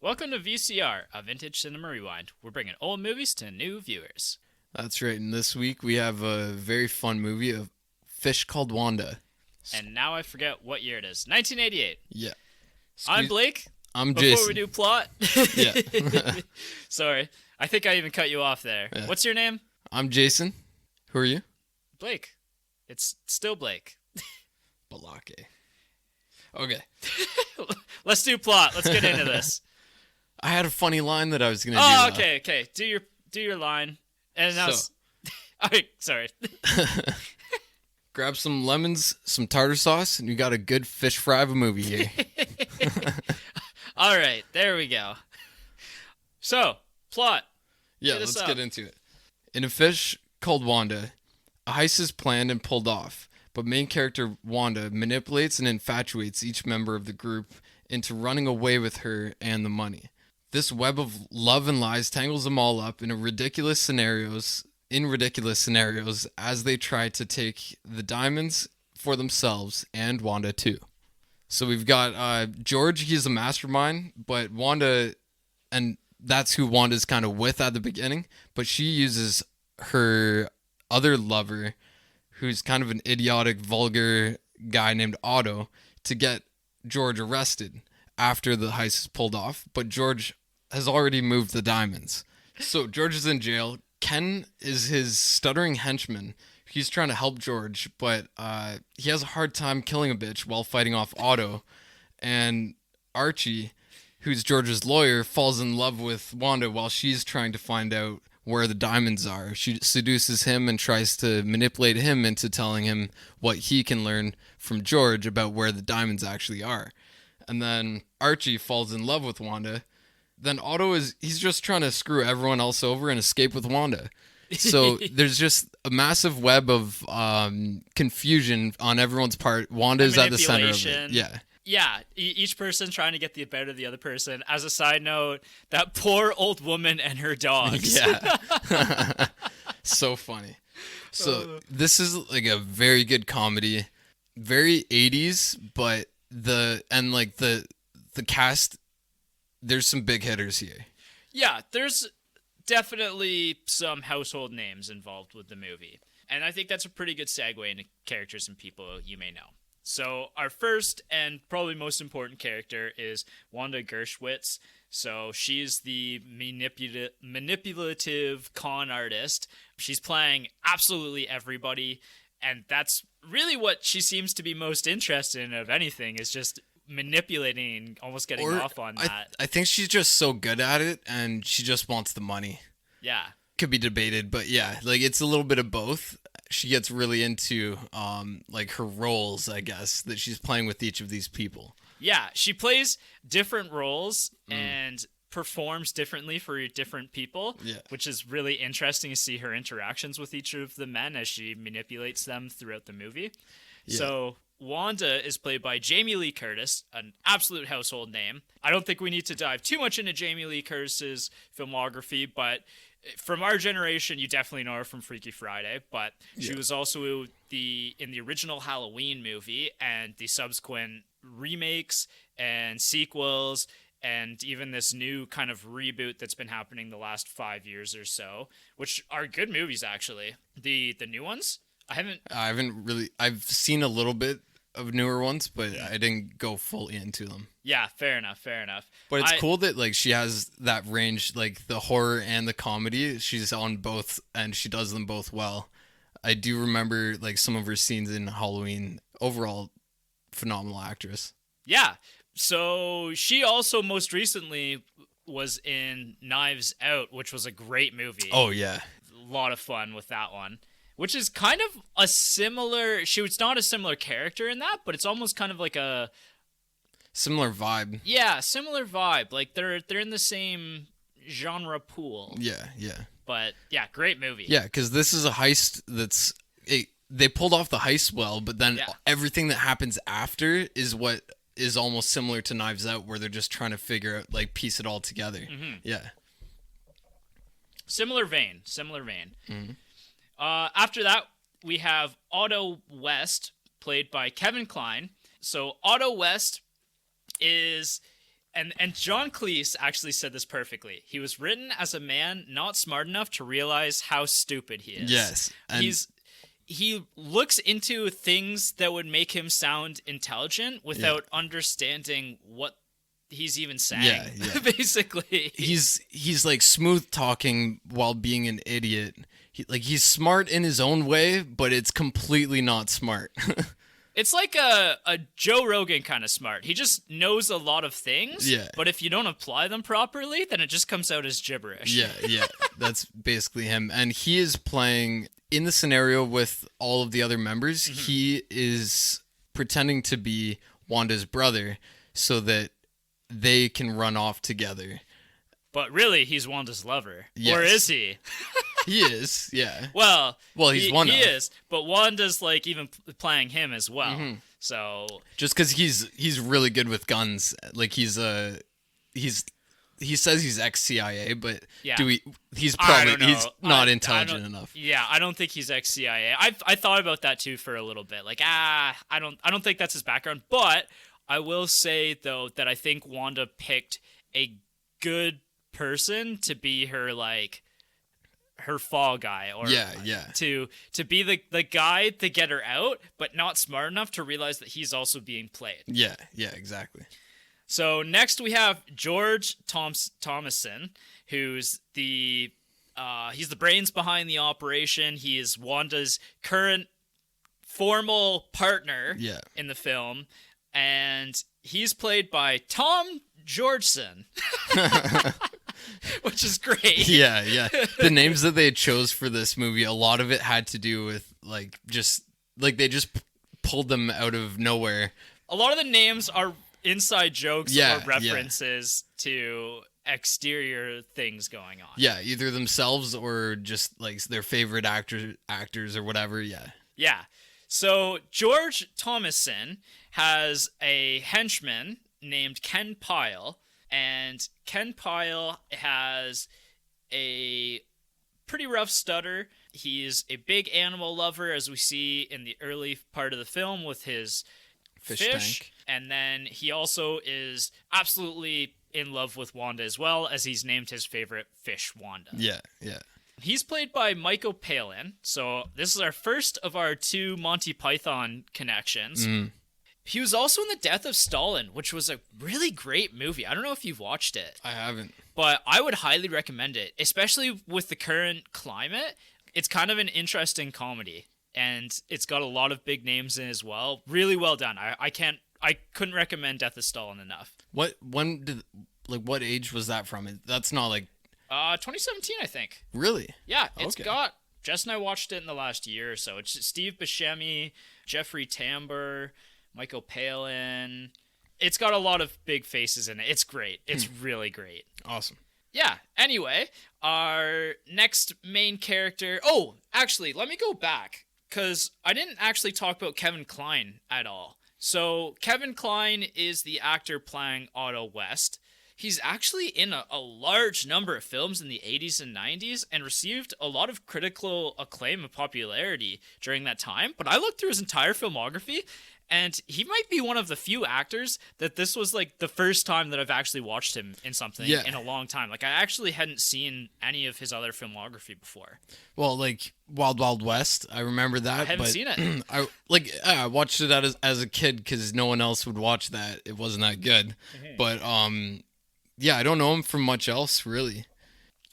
Welcome to VCR, a vintage cinema rewind. We're bringing old movies to new viewers. That's right, and this week we have a very fun movie of Fish Called Wanda. And now I forget what year it is. 1988. Yeah. I'm Blake. I'm Before Jason. we do plot. Yeah. Sorry. I think I even cut you off there. Yeah. What's your name? I'm Jason. Who are you? Blake. It's still Blake. Balake. Okay. Let's do plot. Let's get into this. I had a funny line that I was going to do. Okay. Do your line. And now Alright, sorry. Grab some lemons, some tartar sauce, and you got a good fish fry of a movie here. Alright, there we go. So, plot. Yeah, let's get into it. In A Fish Called Wanda, a heist is planned and pulled off, but main character Wanda manipulates and infatuates each member of the group into running away with her and the money. This web of love and lies tangles them all up in ridiculous scenarios as they try to take the diamonds for themselves and Wanda too. So we've got George, he's a mastermind, but Wanda, and that's who Wanda's kind of with at the beginning, but she uses her other lover, who's kind of an idiotic, vulgar guy named Otto, to get George arrested after the heist is pulled off, but George has already moved the diamonds. So George is in jail. Ken is his stuttering henchman. He's trying to help George, but he has a hard time killing a bitch while fighting off Otto. And Archie, who's George's lawyer, falls in love with Wanda while she's trying to find out where the diamonds are. She seduces him and tries to manipulate him into telling him what he can learn from George about where the diamonds actually are. And then Archie falls in love with Wanda. Then Otto he's just trying to screw everyone else over and escape with Wanda. So there's just a massive web of confusion on everyone's part. Wanda's at the center of it. Yeah. Yeah, each person trying to get the better of the other person. As a side note, that poor old woman and her dogs. Yeah. So funny. So this is like a very good comedy. Very 80s, but the cast, there's some big hitters here. Yeah, there's definitely some household names involved with the movie. And I think that's a pretty good segue into characters and people you may know. So our first and probably most important character is Wanda Gershwitz. So she's the manipulative con artist. She's playing absolutely everybody. And that's really what she seems to be most interested in of anything, is just manipulating and almost getting off on that. I think she's just so good at it, and she just wants the money. Yeah. Could be debated, but yeah, like it's a little bit of both. She gets really into like her roles, I guess, that she's playing with each of these people. Yeah, she plays different roles and performs differently for different people, which is really interesting to see her interactions with each of the men as she manipulates them throughout the movie. Yeah. So Wanda is played by Jamie Lee Curtis, an absolute household name. I don't think we need to dive too much into Jamie Lee Curtis's filmography, but from our generation, you definitely know her from Freaky Friday, but she was also in the original Halloween movie and the subsequent remakes and sequels, and even this new kind of reboot that's been happening the last 5 years or so, which are good movies, actually. The new ones? I've seen a little bit of newer ones, but I didn't go fully into them. Yeah, fair enough. But it's cool that like she has that range, like the horror and the comedy. She's on both, and she does them both well. I do remember like some of her scenes in Halloween. Overall, phenomenal actress. Yeah. So she also most recently was in Knives Out, which was a great movie. Oh yeah, a lot of fun with that one. Which is kind of a similar... She was not a similar character in that, but it's almost kind of like a... Similar vibe. Yeah, similar vibe. Like, they're in the same genre pool. Yeah. But, yeah, great movie. Yeah, because this is a heist that's... They pulled off the heist well, but then everything that happens after is what is almost similar to Knives Out, where they're just trying to figure out, like, piece it all together. Mm-hmm. Yeah. Similar vein. Mm-hmm. After that, we have Otto West, played by Kevin Kline. So Otto West is and John Cleese actually said this perfectly. He was written as a man not smart enough to realize how stupid he is. Yes. He looks into things that would make him sound intelligent without understanding what he's even saying. Yeah. Basically. He's like smooth talking while being an idiot. He's smart in his own way, but it's completely not smart. It's like a Joe Rogan kind of smart. He just knows a lot of things, but if you don't apply them properly, then it just comes out as gibberish. Yeah. That's basically him. And he is playing, in the scenario with all of the other members, he is pretending to be Wanda's brother so that they can run off together. But really, he's Wanda's lover. Yes. Or is he? He is, yeah. Well, he's Wanda. He is, but Wanda's like even playing him as well. So just because he's really good with guns, like he says he's ex-CIA, but he's not intelligent enough. Yeah, I don't think he's ex-CIA. I thought about that too for a little bit. Like, I don't think that's his background. But I will say though that I think Wanda picked a good person to be her her fall guy, or to be the guy to get her out, but not smart enough to realize that he's also being played. Yeah, exactly. So next we have George Thomason, who's he's the brains behind the operation. He is Wanda's current formal partner in the film, and he's played by Tom Georgeson. Which is great. Yeah. The names that they chose for this movie, a lot of it had to do with they just pulled them out of nowhere. A lot of the names are inside jokes or references to exterior things going on. Yeah, either themselves or just like their favorite actors or whatever. Yeah. So George Thomason has a henchman named Ken Pyle. And Ken Pyle has a pretty rough stutter. He's a big animal lover, as we see in the early part of the film with his fish tank. And then he also is absolutely in love with Wanda as well, as he's named his favorite fish Wanda. Yeah. He's played by Michael Palin. So this is our first of our 2 Monty Python connections. He was also in The Death of Stalin, which was a really great movie. I don't know if you've watched it. I haven't. But I would highly recommend it, especially with the current climate. It's kind of an interesting comedy, and it's got a lot of big names in as well. Really well done. I couldn't recommend Death of Stalin enough. What age was that from? That's not like 2017, I think. Really? Yeah, it's got Jess and I watched it in the last year or so. It's Steve Buscemi, Jeffrey Tambor, Michael Palin. It's got a lot of big faces in it. It's great. It's really great. Awesome. Yeah. Anyway, our next main character... Oh, actually, let me go back, because I didn't actually talk about Kevin Kline at all. So, Kevin Kline is the actor playing Otto West. He's actually in a large number of films in the 80s and 90s and received a lot of critical acclaim and popularity during that time. But I looked through his entire filmography, and he might be one of the few actors that this was like the first time that I've actually watched him in something in a long time. Like, I actually hadn't seen any of his other filmography before. Well, like Wild Wild West, I remember that. I haven't seen it. I watched it as a kid because no one else would watch that. It wasn't that good. But I don't know him from much else really.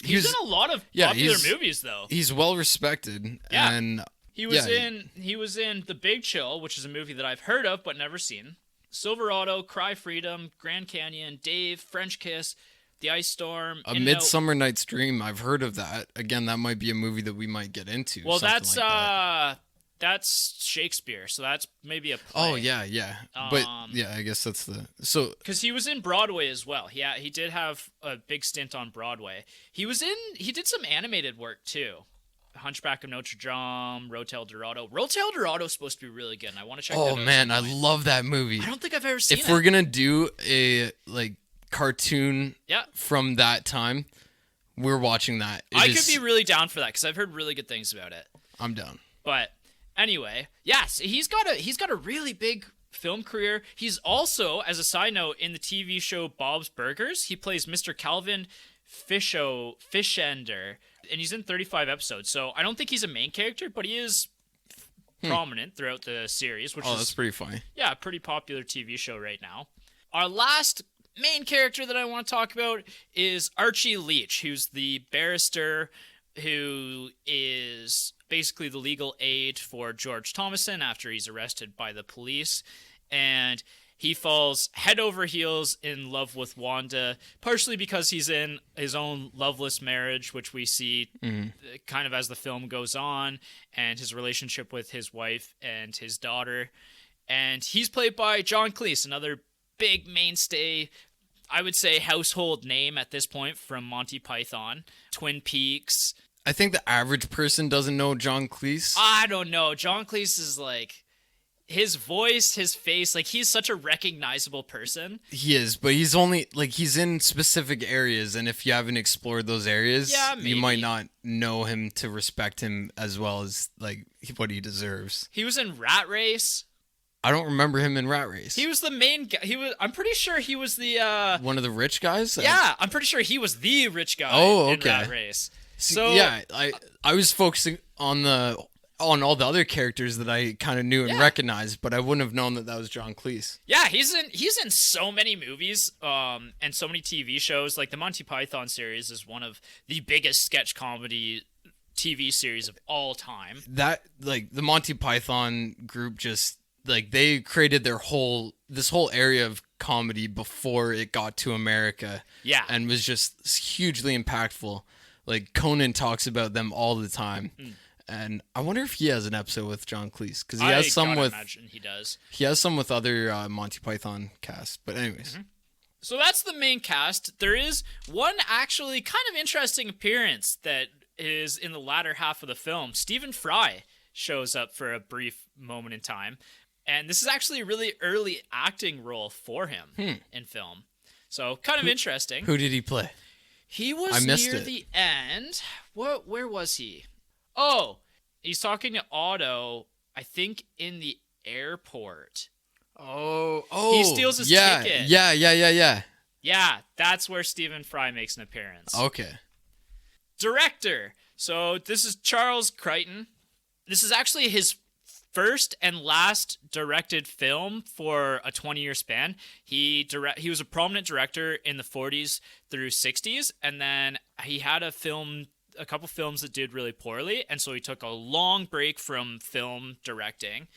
He's in a lot of popular movies though. He's well respected. Yeah. And He was in The Big Chill, which is a movie that I've heard of but never seen. Silverado, Cry Freedom, Grand Canyon, Dave, French Kiss, The Ice Storm, A Midsummer Night's Dream. I've heard of that. Again, that might be a movie that we might get into. Well, that's Shakespeare, so that's maybe a play. Oh yeah. But yeah, I guess that's because he was in Broadway as well. Yeah, he did have a big stint on Broadway. He did some animated work too. Hunchback of Notre Dame, Rotel Dorado. Rotel Dorado is supposed to be really good, and I want to check that out. Oh man, I love that movie. I don't think I've ever seen it. If we're gonna do a cartoon from that time, we're watching that. I could be really down for that because I've heard really good things about it. I'm down. But anyway, yes, he's got a really big film career. He's also, as a side note, in the TV show Bob's Burgers. He plays Mr. Calvin Fishender, and he's in 35 episodes. So I don't think he's a main character, but he is prominent throughout the series, which is that's pretty funny. Yeah, a pretty popular TV show right now. Our last main character that I want to talk about is Archie Leach, who's the barrister who is basically the legal aid for George Thomason after he's arrested by the police. And he falls head over heels in love with Wanda, partially because he's in his own loveless marriage, which we see kind of as the film goes on, and his relationship with his wife and his daughter. And he's played by John Cleese, another big mainstay, I would say household name at this point, from Monty Python, Twin Peaks. I think the average person doesn't know John Cleese. I don't know. John Cleese is like, his voice, his face, like he's such a recognizable person. He is, but he's only like he's in specific areas, and if you haven't explored those areas, you might not know him to respect him as well as like what he deserves. He was in Rat Race. I don't remember him in Rat Race. He was the main guy. I'm pretty sure he was the one of the rich guys. Yeah, I'm pretty sure he was the rich guy in Rat Race. So yeah, I was focusing on all the other characters that I kind of knew and recognized, but I wouldn't have known that was John Cleese. Yeah, he's in so many movies and so many TV shows. Like the Monty Python series is one of the biggest sketch comedy TV series of all time. That like the Monty Python group just like they created this whole area of comedy before it got to America. Yeah. And was just hugely impactful. Like Conan talks about them all the time. And I wonder if he has an episode with John Cleese, because he has some with. Imagine he does. He has some with other Monty Python cast, but anyways. So that's the main cast. There is one actually kind of interesting appearance that is in the latter half of the film. Stephen Fry shows up for a brief moment in time, and this is actually a really early acting role for him in film. So kind of interesting. Who did he play? He was near the end. Where was he? Oh, he's talking to Otto, I think, in the airport. Oh. He steals his ticket. Yeah. Yeah, that's where Stephen Fry makes an appearance. Okay. Director. So this is Charles Crichton. This is actually his first and last directed film for a 20-year span. He was a prominent director in the 40s through 60s, and then he had a couple films that did really poorly, and so he took a long break from film directing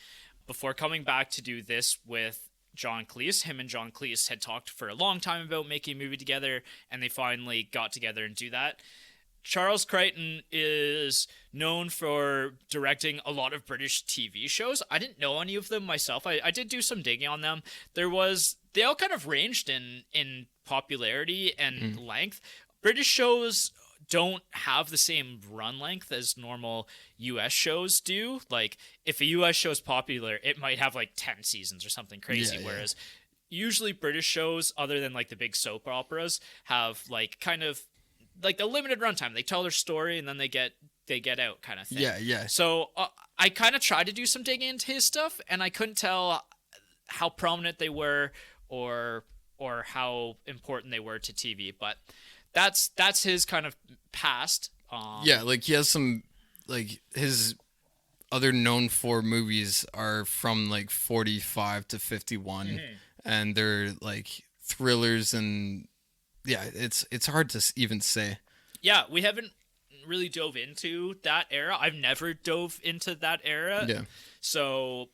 before coming back to do this with John Cleese. Him and John Cleese had talked for a long time about making a movie together, and they finally got together and do that. Charles Crichton is known for directing a lot of British TV shows. I didn't know any of them myself. I did do some digging on them. They all kind of ranged in popularity and length. British shows don't have the same run length as normal US shows do. Like, if a US show is popular, it might have like 10 seasons or something crazy, whereas usually British shows, other than like the big soap operas, have like kind of like the limited runtime. They tell their story and then they get out kind of thing. Yeah. So I kind of tried to do some digging into his stuff, and I couldn't tell how prominent they were or how important they were to TV, but that's his kind of past. Like he has some, like his other known for movies are from like 45 to 51, and they're like thrillers, and it's hard to even say. Yeah, we haven't really dove into that era. I've never dove into that era. Yeah. So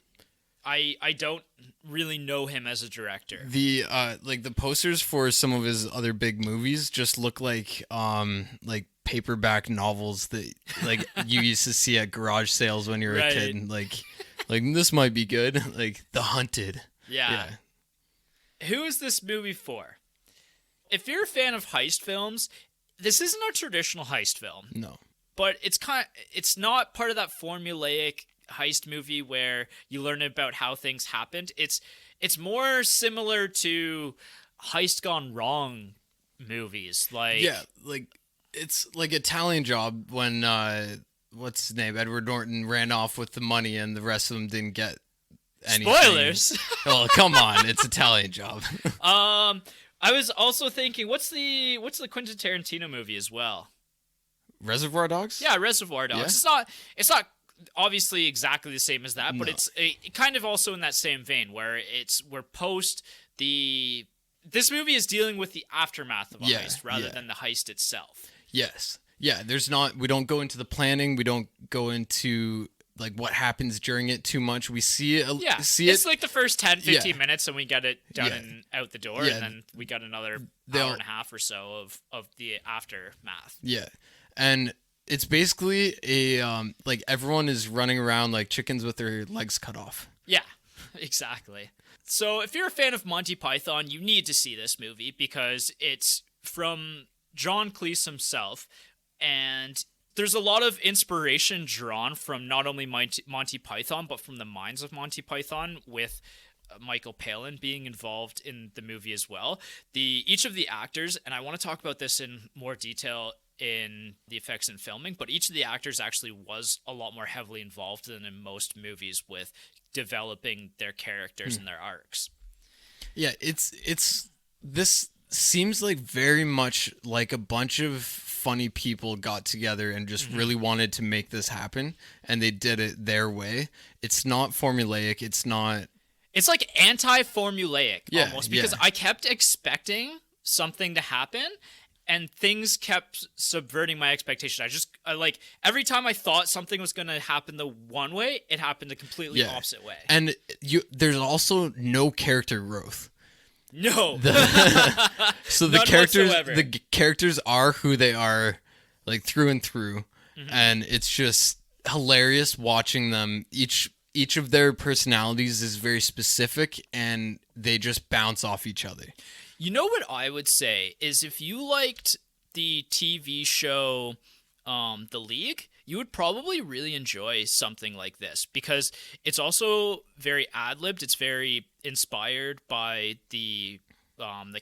I don't really know him as a director. The like the posters for some of his other big movies just look like paperback novels that like you used to see at garage sales when you were a kid. Like this might be good. Like The Hunted. Yeah. Who is this movie for? If you're a fan of heist films, this isn't a traditional heist film. No. But it's not part of that formulaic heist movie where you learn about how things happened. It's more similar to Heist Gone Wrong movies. Like it's like Italian Job when what's his name? Edward Norton ran off with the money and the rest of them didn't get anything. Spoilers. Well, come on, it's a Italian Job. I was also thinking, what's the Quentin Tarantino movie as well? Reservoir Dogs? Yeah, Reservoir Dogs. Yeah. It's not obviously exactly the same as that, but it's kind of also in that same vein where we're post the. This movie is dealing with the aftermath of a heist rather than the heist itself. Yes. Yeah, we don't go into the planning, we don't go into like what happens during it too much. We see it. It's like the first 10, 15 minutes and we get it done and out the door, and then we got another hour and a half or so of the aftermath. Yeah. And it's basically like everyone is running around like chickens with their legs cut off. Yeah, exactly. So if you're a fan of Monty Python, you need to see this movie because it's from John Cleese himself, and there's a lot of inspiration drawn from not only Monty Python, but from the minds of Monty Python, with Michael Palin being involved in the movie as well. Each of the actors, and I want to talk about this in more detail in the effects and filming, but each of the actors actually was a lot more heavily involved than in most movies with developing their characters and their arcs. Yeah, this seems like very much like a bunch of funny people got together and just really wanted to make this happen, and they did it their way. It's not formulaic. It's like anti-formulaic almost, because I kept expecting something to happen and things kept subverting my expectation. I like every time I thought something was going to happen the one way, it happened the completely opposite way. And there's also no character growth. No. So the characters are who they are, like through and through, and it's just hilarious watching them. Each of their personalities is very specific, and they just bounce off each other. You know what I would say is if you liked the TV show The League, you would probably really enjoy something like this because it's also very ad-libbed. It's very inspired by the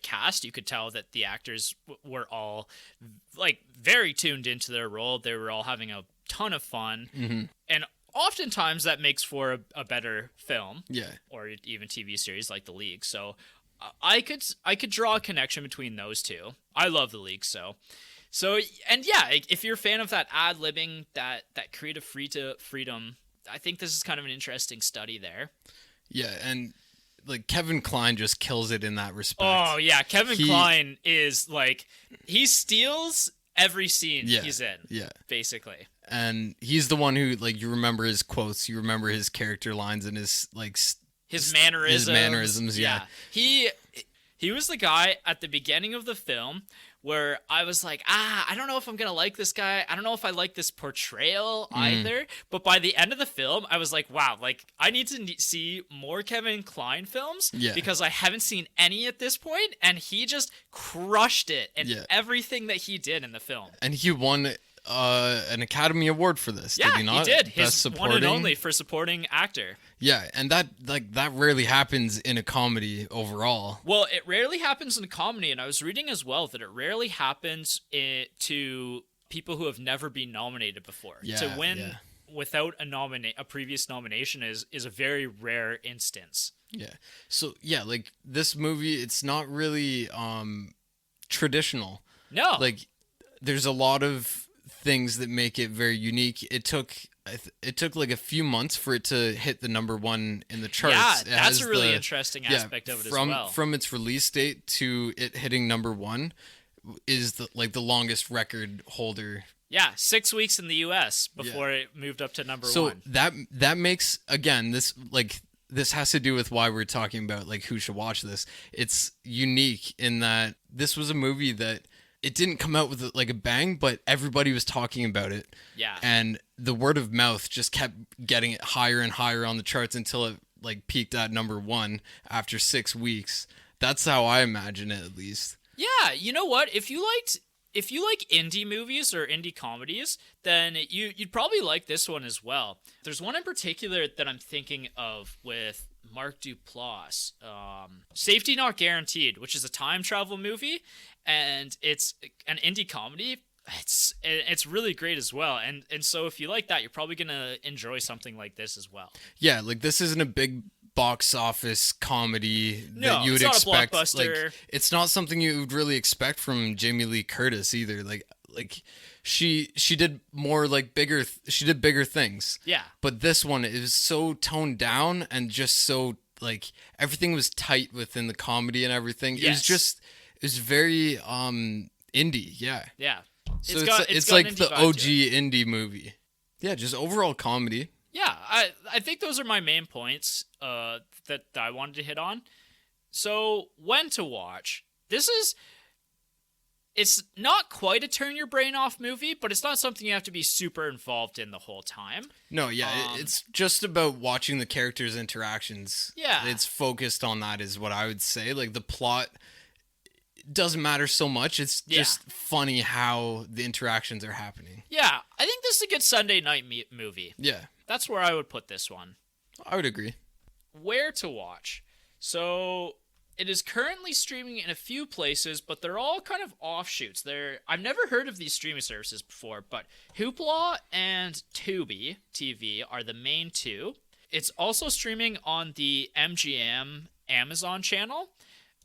cast. You could tell that the actors were all like very tuned into their role. They were all having a ton of fun, and oftentimes that makes for a better film, or even TV series like The League. So I could draw a connection between those two. I love The League, so and yeah, if you're a fan of that ad-libbing, that creative freedom, I think this is kind of an interesting study there. Yeah, and like Kevin Kline just kills it in that respect. Oh yeah, Kline is like, he steals every scene he's in. Yeah, basically. And he's the one who, like, you remember his quotes, you remember his character lines and his like his mannerisms. His mannerisms, yeah. He was the guy at the beginning of the film where I was like, I don't know if I'm going to like this guy. I don't know if I like this portrayal either. But by the end of the film, I was like, wow, like I need to see more Kevin Kline films because I haven't seen any at this point. And he just crushed it in everything that he did in the film. And he won an Academy Award for this, did he not? He did. His one and only for supporting actor. Yeah, and that rarely happens in a comedy overall. Well, it rarely happens in a comedy, and I was reading as well that it rarely happens to people who have never been nominated before. To win without a previous nomination is a very rare instance. Yeah. So, yeah, like this movie, it's not really traditional. No. Like there's a lot of things that make it very unique. It took like a few months for it to hit the number one in the charts. Yeah, that's a really interesting aspect of it as well. From its release date to it hitting number one is the longest record holder. Yeah, 6 weeks in the U.S. before it moved up to number one. So that makes, again, this has to do with why we're talking about like who should watch this. It's unique in that this was a movie that it didn't come out with like a bang, but everybody was talking about it. Yeah. And the word of mouth just kept getting it higher and higher on the charts until it like peaked at number one after 6 weeks. That's how I imagine it, at least. Yeah, you know what? If you like indie movies or indie comedies, then you'd probably like this one as well. There's one in particular that I'm thinking of with Mark Duplass, Safety Not Guaranteed, which is a time travel movie, and it's an indie comedy. It's really great as well, and so if you like that, you're probably gonna enjoy something like this as well. Yeah, like this isn't a big box office comedy that you would it's expect. Not a blockbuster. Like, it's not something you would really expect from Jamie Lee Curtis either. Like she did more like she did bigger things. Yeah. But this one is so toned down and just so like everything was tight within the comedy and everything. Yes. It was very indie. Yeah. Yeah. So it's like the OG indie movie. Yeah, just overall comedy. Yeah, I think those are my main points that I wanted to hit on. So, when to watch. It's not quite a turn your brain off movie, but it's not something you have to be super involved in the whole time. No, yeah, it's just about watching the characters' interactions. Yeah. It's focused on that is what I would say. Like, the plot doesn't matter so much. It's just funny how the interactions are happening. Yeah, I think this is a good Sunday night movie. Yeah. That's where I would put this one. I would agree. Where to watch. So, it is currently streaming in a few places, but they're all kind of offshoots. I've never heard of these streaming services before, but Hoopla and Tubi TV are the main two. It's also streaming on the MGM Amazon channel,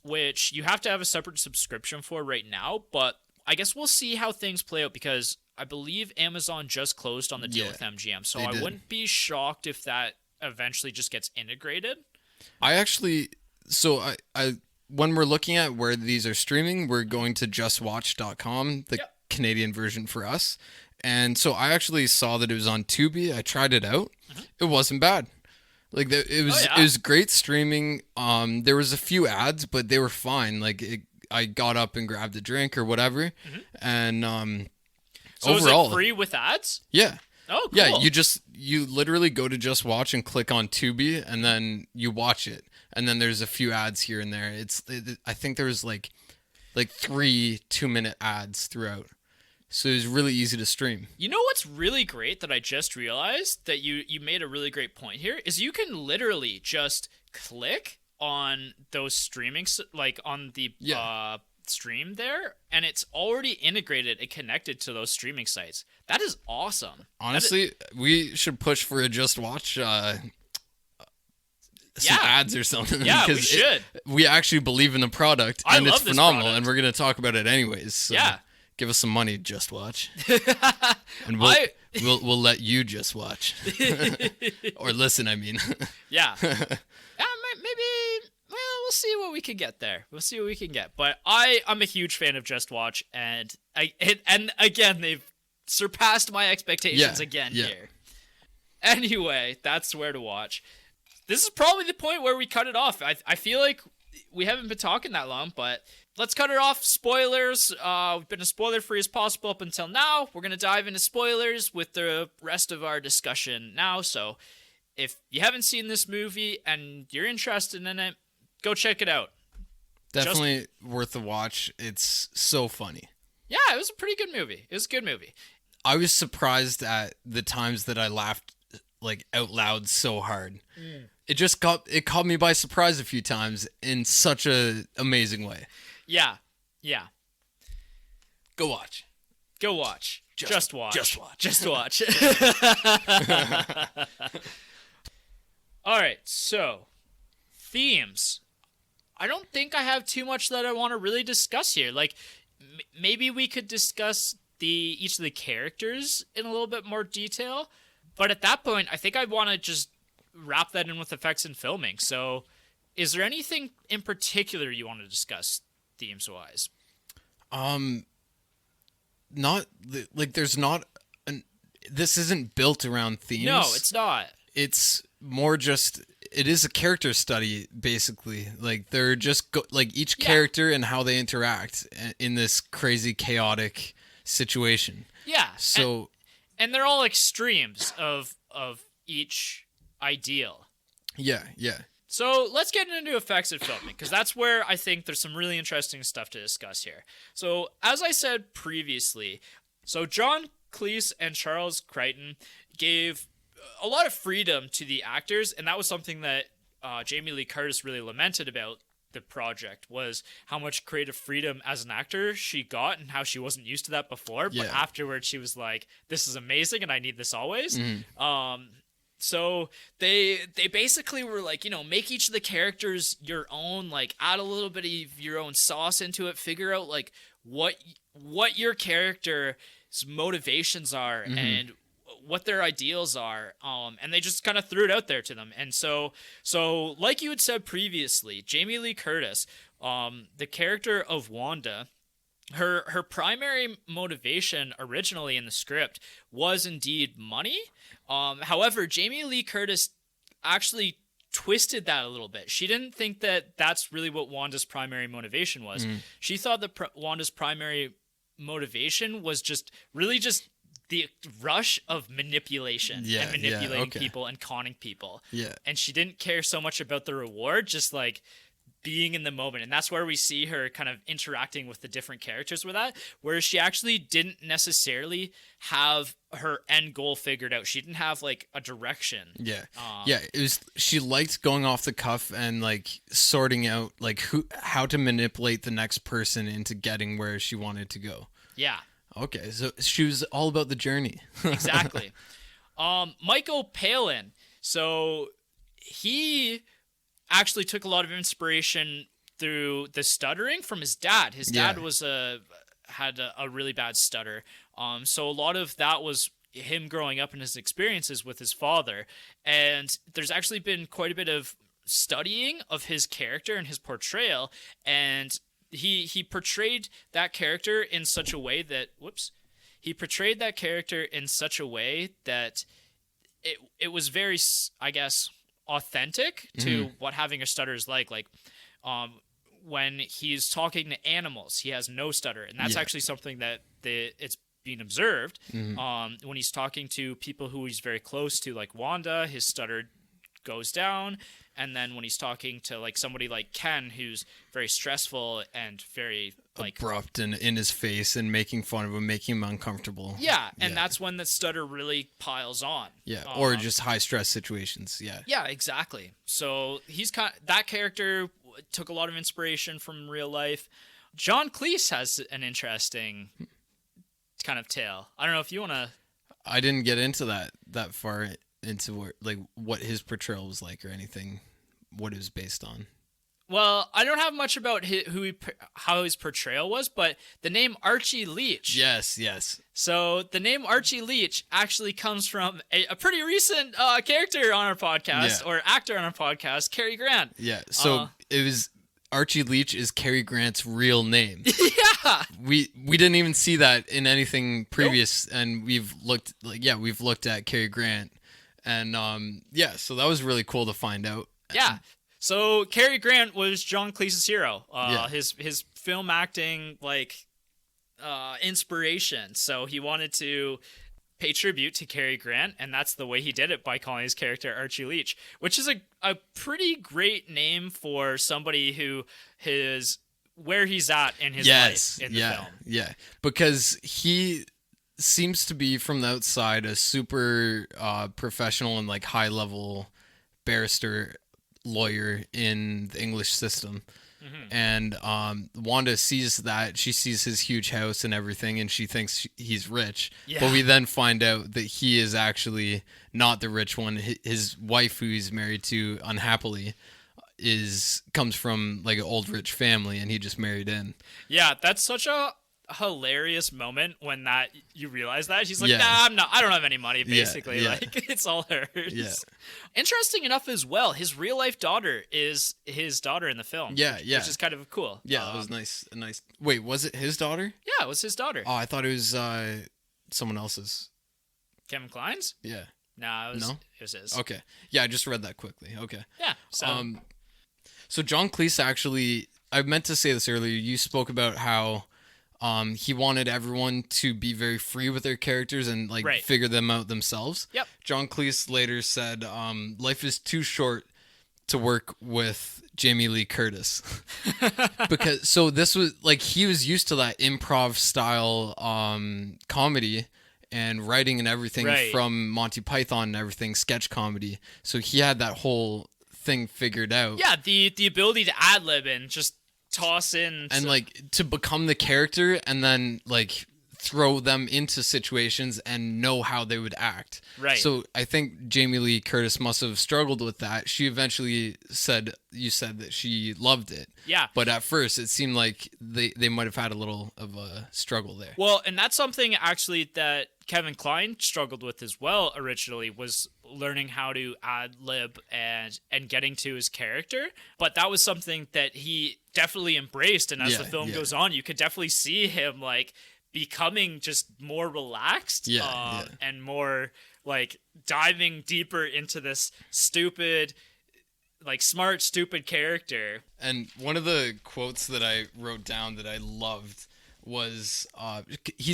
which you have to have a separate subscription for right now, but I guess we'll see how things play out because I believe Amazon just closed on the deal with MGM, so I wouldn't be shocked if that eventually just gets integrated. I when we're looking at where these are streaming, we're going to justwatch.com, the Canadian version for us. And so I actually saw that it was on Tubi. I tried it out. Mm-hmm. It wasn't bad. Like it was great streaming. There was a few ads, but they were fine. Like I got up and grabbed a drink or whatever, and so overall, is it free with ads? Yeah. Oh, cool. Yeah. You literally go to Just Watch and click on Tubi, and then you watch it, and then there's a few ads here and there. I think there was like 3 2-minute ads throughout. So it was really easy to stream. You know what's really great that I just realized that you made a really great point here is you can literally just click on those streamings, like on the stream there, and it's already integrated and connected to those streaming sites. That is awesome. Honestly, we should push for a Just Watch some ads or something. Yeah, we should. We actually believe in the product, and it's phenomenal, and we're going to talk about it anyways. So. Yeah. Give us some money, Just Watch, and we'll let you just watch or listen. I mean, yeah, maybe. Well, we'll see what we can get there. We'll see what we can get. But I'm a huge fan of Just Watch, and again they've surpassed my expectations here. Anyway, that's where to watch. This is probably the point where we cut it off. I feel like we haven't been talking that long, but. Let's cut it off. Spoilers. We've been as spoiler-free as possible up until now. We're going to dive into spoilers with the rest of our discussion now. So if you haven't seen this movie and you're interested in it, go check it out. Definitely worth a watch. It's so funny. Yeah, it was a pretty good movie. It was a good movie. I was surprised at the times that I laughed like out loud so hard. It caught me by surprise a few times in such a amazing way. Yeah. Go watch. Just watch. All right, so themes. I don't think I have too much that I want to really discuss here. Like, maybe we could discuss each of the characters in a little bit more detail. But at that point, I think I want to just wrap that in with effects and filming. So, is there anything in particular you want to discuss? Themes wise, not like there's not this isn't built around themes. No, it's not. It's more just it is a character study basically. Like they're just like each character and how they interact in this crazy chaotic situation. Yeah. So and they're all extremes of each ideal. Yeah. So let's get into effects and filming, because that's where I think there's some really interesting stuff to discuss here. So as I said previously, John Cleese and Charles Crichton gave a lot of freedom to the actors, and that was something that Jamie Lee Curtis really lamented about the project, was how much creative freedom as an actor she got and how she wasn't used to that before. But afterwards she was like, this is amazing and I need this always. So they basically were like, make each of the characters your own, like add a little bit of your own sauce into it, figure out like what your character's motivations are and what their ideals are. And they just kind of threw it out there to them. And so like you had said previously, Jamie Lee Curtis, the character of Wanda, her primary motivation originally in the script was indeed money. However, Jamie Lee Curtis actually twisted that a little bit. She didn't think that that's really what Wanda's primary motivation was. She thought that Wanda's primary motivation was just the rush of manipulation and manipulating people and conning people. Yeah. And she didn't care so much about the reward, just like being in the moment. And that's where we see her kind of interacting with the different characters with that, whereas she actually didn't necessarily have her end goal figured out. She didn't have like a direction. She liked going off the cuff and like sorting out like how to manipulate the next person into getting where she wanted to go. Yeah. Okay, so she was all about the journey. Exactly. Michael Palin. So he actually took a lot of inspiration through the stuttering from his dad. His dad had a really bad stutter. So a lot of that was him growing up and his experiences with his father. And there's actually been quite a bit of studying of his character and his portrayal. And he portrayed that character in such a way that it was very, I guess, authentic to what having a stutter is like when he's talking to animals, he has no stutter, and that's actually something that it's being observed. When he's talking to people who he's very close to, like Wanda, his stutter goes down, and then when he's talking to like somebody like Ken, who's very stressful and very like abrupt and in his face and making fun of him, making him uncomfortable. And that's when the stutter really piles on. Or just high stress situations. Exactly. So that character took a lot of inspiration from real life. John Cleese has an interesting kind of tale. I don't know if you want to. I didn't get into that far into what his portrayal was like or anything, what it was based on. Well, I don't have much about how his portrayal was, but the name Archie Leach. Yes. So the name Archie Leach actually comes from a pretty recent character on our podcast, or actor on our podcast, Cary Grant. Yeah. So it was Archie Leach is Cary Grant's real name. We didn't even see that in anything previous, and we've looked at Cary Grant, and so that was really cool to find out. So Cary Grant was John Cleese's hero. His film acting inspiration. So he wanted to pay tribute to Cary Grant, and that's the way he did it, by calling his character Archie Leach, which is a pretty great name for somebody who is where he's at in his life in the film. Yeah, because he seems to be from the outside a super professional and like high level barrister lawyer in the English system. And Wanda sees that. She sees his huge house and everything, and she thinks he's rich. But we then find out that he is actually not the rich one. His wife, who he's married to unhappily, comes from like an old rich family, and he just married in. That's such a hilarious moment when you realize that. She's like, nah, I don't have any money, basically. Like, it's all hers. Interesting enough as well, his real life daughter is his daughter in the film. Which is kind of cool. That was nice. Wait, was it his daughter? Yeah, it was his daughter. Oh, I thought it was someone else's. Kevin Kline's? Yeah. No, it was his. Okay. Yeah, I just read that quickly. Okay. Yeah. So John Cleese actually, I meant to say this earlier, you spoke about how he wanted everyone to be very free with their characters and figure them out themselves. Yep. John Cleese later said, life is too short to work with Jamie Lee Curtis. Because this was he was used to that improv style comedy and writing and everything from Monty Python and everything, sketch comedy. So he had that whole thing figured out. Yeah, the ability to ad lib and just toss in and to become the character and then throw them into situations and know how they would act. Right. So I think Jamie Lee Curtis must have struggled with that. She eventually said that she loved it. Yeah. But at first it seemed like they might have had a little of a struggle there. Well, and that's something actually that Kevin Kline struggled with as well originally, was learning how to ad lib and getting to his character. But that was something that he definitely embraced, and as the film goes on, you could definitely see him like becoming just more relaxed and more like diving deeper into this stupid, like smart, stupid character. And one of the quotes that I wrote down that I loved was he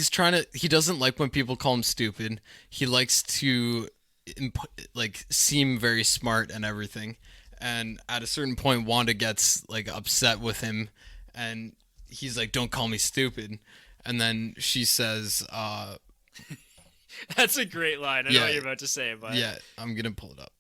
doesn't like when people call him stupid. He likes to like seem very smart and everything. And at a certain point, Wanda gets like upset with him, and he's like, "Don't call me stupid." And then she says, That's a great line. I know what you're about to say, but yeah, I'm gonna pull it up.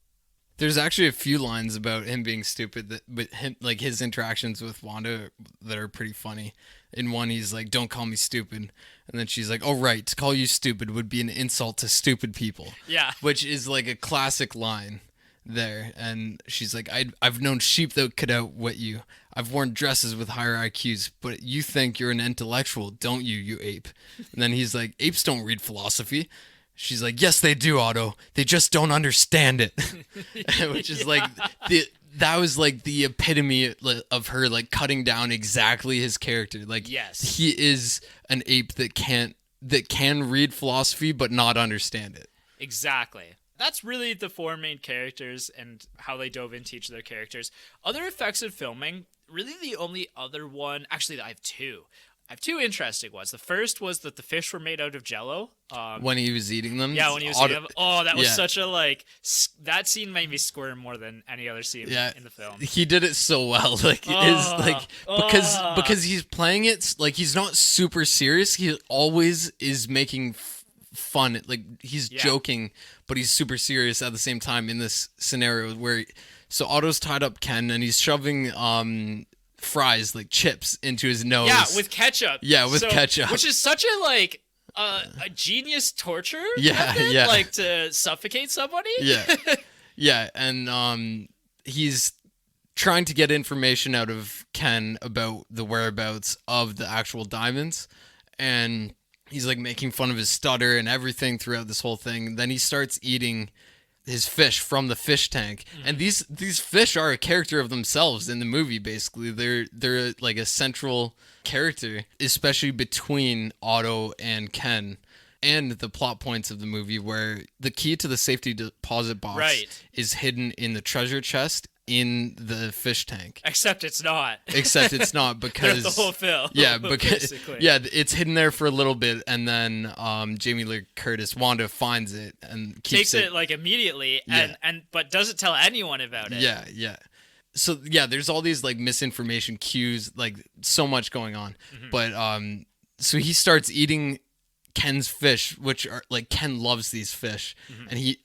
There's actually a few lines about him being stupid but him, like his interactions with Wanda, that are pretty funny. In one, he's like, "Don't call me stupid," and then she's like, "Oh right, to call you stupid would be an insult to stupid people." Yeah, which is like a classic line there. And she's like, I've known sheep that could outwit you. I've worn dresses with higher IQs, but you think you're an intellectual, don't you, you ape? And then he's like, apes don't read philosophy. She's like, yes, they do, Otto. They just don't understand it. Which is like, that was like the epitome of her like cutting down exactly his character. Like, yes, he is an ape that can read philosophy, but not understand it. Exactly. That's really the four main characters and how they dove into each of their characters. Other effects in filming, really the only other one... Actually, I have two. I have two interesting ones. The first was that the fish were made out of Jell-O. When he was eating them? Yeah, when he was eating them. Oh, that was such a, like... That scene made me squirm more than any other scene in the film. He did it so well. Like, because he's playing it... Like, he's not super serious. He always is making... fun, like he's joking, but he's super serious at the same time in this scenario where so Otto's tied up Ken and he's shoving fries, like chips, into his nose. Yeah, with ketchup. Ketchup, which is such a like a genius torture method, like to suffocate somebody. And he's trying to get information out of Ken about the whereabouts of the actual diamonds, and he's like making fun of his stutter and everything throughout this whole thing. Then he starts eating his fish from the fish tank. Mm-hmm. And these fish are a character of themselves in the movie, basically. They're like a central character, especially between Otto and Ken. And the plot points of the movie, where the key to the safety deposit box is hidden in the treasure chest in the fish tank. Except it's not because the whole film. Yeah, because it's hidden there for a little bit, and then Jamie Lee Curtis, Wanda, finds it and keeps takes it like immediately, and but doesn't tell anyone about it. Yeah. So there's all these like misinformation cues, like so much going on. Mm-hmm. But so he starts eating Ken's fish, which are like, Ken loves these fish,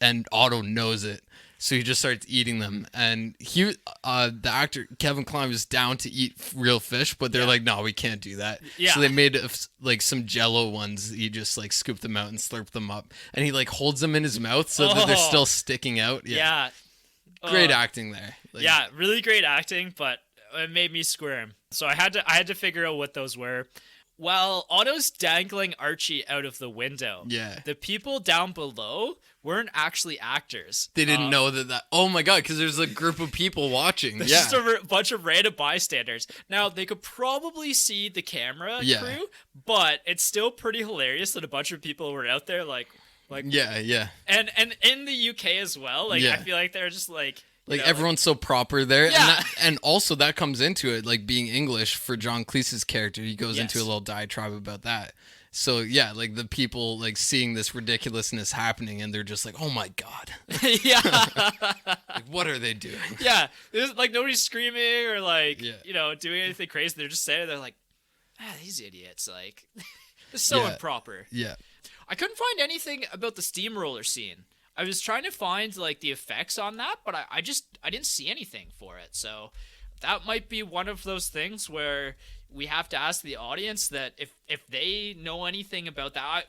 and Otto knows it. So he just starts eating them, and the actor Kevin Kline was down to eat real fish, but they're like, no, we can't do that. Yeah. So they made like some Jell-O ones. He just like scooped them out and slurped them up, and he like holds them in his mouth so that they're still sticking out. Yeah. Great acting there. Like, really great acting, but it made me squirm. So I had to figure out what those were. Well, Otto's dangling Archie out of the window. Yeah. The people down below weren't actually actors. They didn't know that. Oh my God, because there's a group of people watching. There's just a bunch of random bystanders. Now, they could probably see the camera crew, but it's still pretty hilarious that a bunch of people were out there like. Yeah. And in the UK as well. Like, I feel like they're just like. Like, everyone's so proper there. Yeah. And also that comes into it, like being English for John Cleese's character. He goes into a little diatribe about that. So, like the people like seeing this ridiculousness happening, and they're just like, oh my God. Like, what are they doing? Yeah. There's like nobody's screaming or like, doing anything crazy. They're just saying, they're like, these idiots. Like, it's so improper. Yeah. I couldn't find anything about the steamroller scene. I was trying to find like the effects on that, but I didn't see anything for it. So that might be one of those things where we have to ask the audience that if they know anything about that.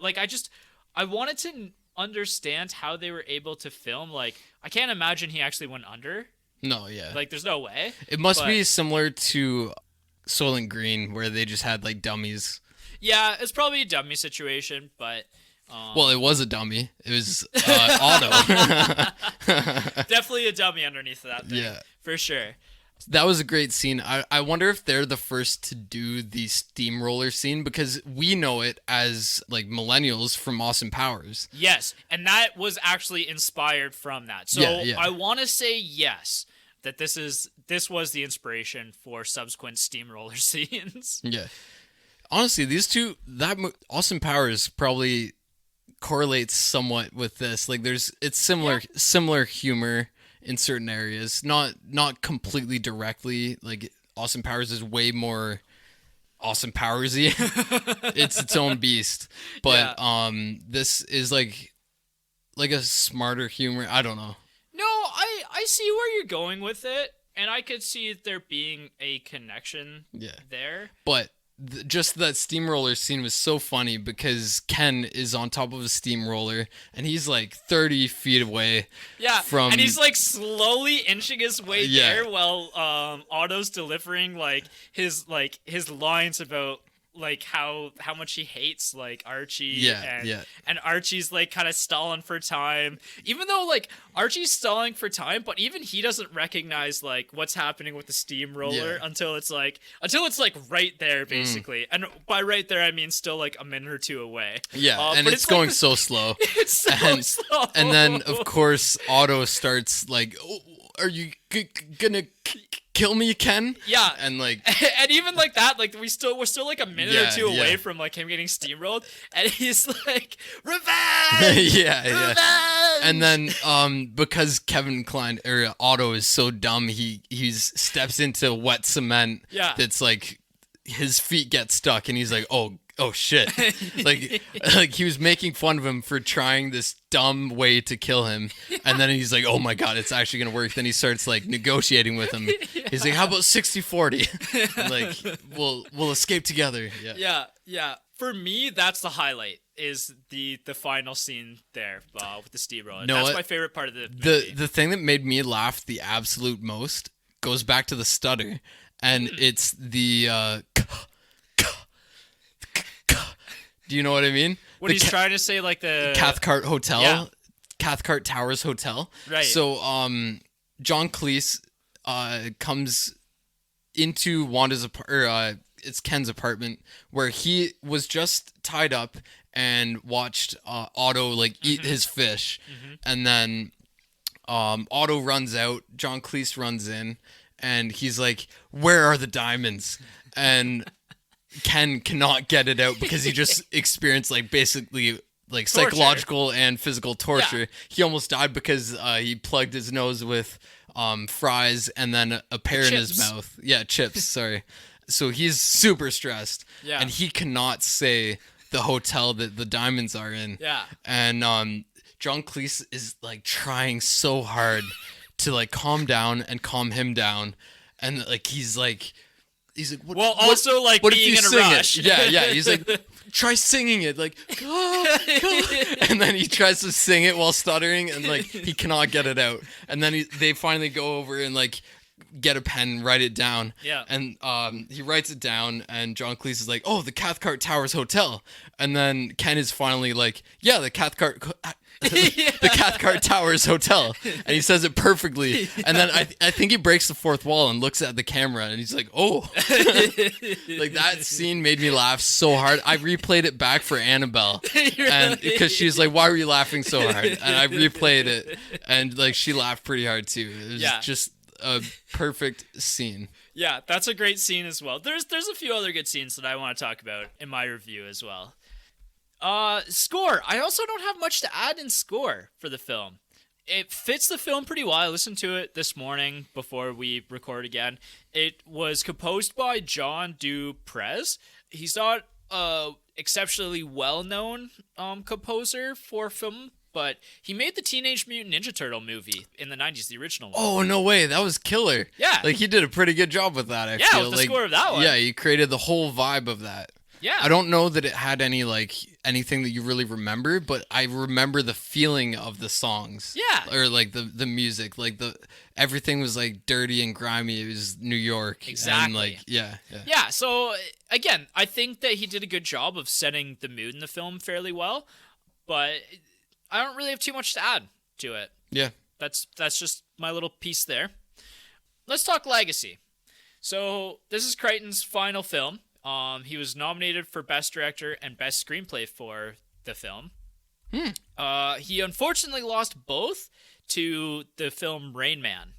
I wanted to understand how they were able to film. Like, I can't imagine he actually went under. No, yeah. Like, there's no way. It must be similar to Soylent Green, where they just had, like, dummies. Yeah, it's probably a dummy situation, but... well, it was a dummy. It was Otto. Definitely a dummy underneath that thing. Yeah. For sure. That was a great scene. I wonder if they're the first to do the steamroller scene, because we know it as, like, millennials from Austin Powers. Yes, and that was actually inspired from that. So I want to say yes, that this was the inspiration for subsequent steamroller scenes. Yeah. Honestly, these two, Austin Powers probably correlates somewhat with this. Like, it's similar humor in certain areas, not completely directly. Like, Austin Powers is way more Austin Powersy. It's its own beast. But this is like a smarter humor. I don't know. No, I see where you're going with it, and I could see there being a connection there. But just that steamroller scene was so funny, because Ken is on top of a steamroller and he's like 30 feet away. Yeah, and he's like slowly inching his way there while Otto's delivering like his lines about like how much he hates like Archie. And Archie's like kind of stalling for time, even though like Archie's stalling for time, but even he doesn't recognize like what's happening with the steamroller until it's like right there basically. And by right there I mean still like a minute or two away. And it's going so slow. It's so slow. And then of course Otto starts like, oh, are you gonna kill me, Ken? Yeah. And like, and even like that, like we're still like a minute or two away from like him getting steamrolled, and he's like, revenge. Revenge! And then because Kline or Otto is so dumb, he steps into wet cement. That's like his feet get stuck, and he's like, oh shit. like he was making fun of him for trying this dumb way to kill him, and then he's like, oh my god, it's actually gonna work. Then he starts like negotiating with him. He's like, how about 60-40? Like, we'll escape together. Yeah. For me, that's the highlight, is the final scene there with the steamroller. That's my favorite part of the movie. The thing that made me laugh the absolute most goes back to the stutter, and it's the do you know what I mean? What he's trying to say, like the Cathcart Hotel, Cathcart Towers Hotel. Right. So, John Cleese comes into it's Ken's apartment, where he was just tied up and watched Otto like eat his fish, and then Otto runs out. John Cleese runs in, and he's like, "Where are the diamonds?" And Ken cannot get it out because he just experienced like basically like torture. Psychological and physical torture. He almost died because he plugged his nose with fries and then a pear in his mouth. Yeah, chips, sorry. So he's super stressed. Yeah. And he cannot say the hotel that the diamonds are in. Yeah. And John Cleese is like trying so hard to like calm down and calm him down. And like he's like, also like what being if you in a sing rush. It? Yeah. He's like, try singing it, like, and then he tries to sing it while stuttering, and like he cannot get it out. And then they finally go over and like get a pen, write it down. Yeah. And he writes it down, and John Cleese is like, "Oh, the Cathcart Towers Hotel." And then Ken is finally like, "Yeah, the Cathcart." The Cathcart Towers Hotel, and he says it perfectly. And then I think he breaks the fourth wall and looks at the camera, and he's like, "Oh!" Like that scene made me laugh so hard. I replayed it back for Annabelle, and because she's like, "Why were you laughing so hard?" And I replayed it, and like she laughed pretty hard too. It was just a perfect scene. Yeah, that's a great scene as well. There's a few other good scenes that I want to talk about in my review as well. Score. I also don't have much to add in score for the film. It fits the film pretty well. I listened to it this morning before we record again. It was composed by John Du Prez. He's not exceptionally well-known composer for film but he made the Teenage Mutant Ninja Turtle movie in the 90s, the original one. Oh, no way. That was killer. Yeah. Like, he did a pretty good job with that, I feel. With the score of that one. Yeah, he created the whole vibe of that. Yeah. I don't know that it had any, like, anything that you really remember, but I remember the feeling of the songs. Yeah. Or, like, the music. Like, everything was, like, dirty and grimy. It was New York. Exactly. And, like, yeah. Yeah, so, again, I think that he did a good job of setting the mood in the film fairly well, but I don't really have too much to add to it. Yeah. That's just my little piece there. Let's talk legacy. So, this is Crichton's final film. He was nominated for Best Director and Best Screenplay for the film. He unfortunately lost both to the film Rain Man.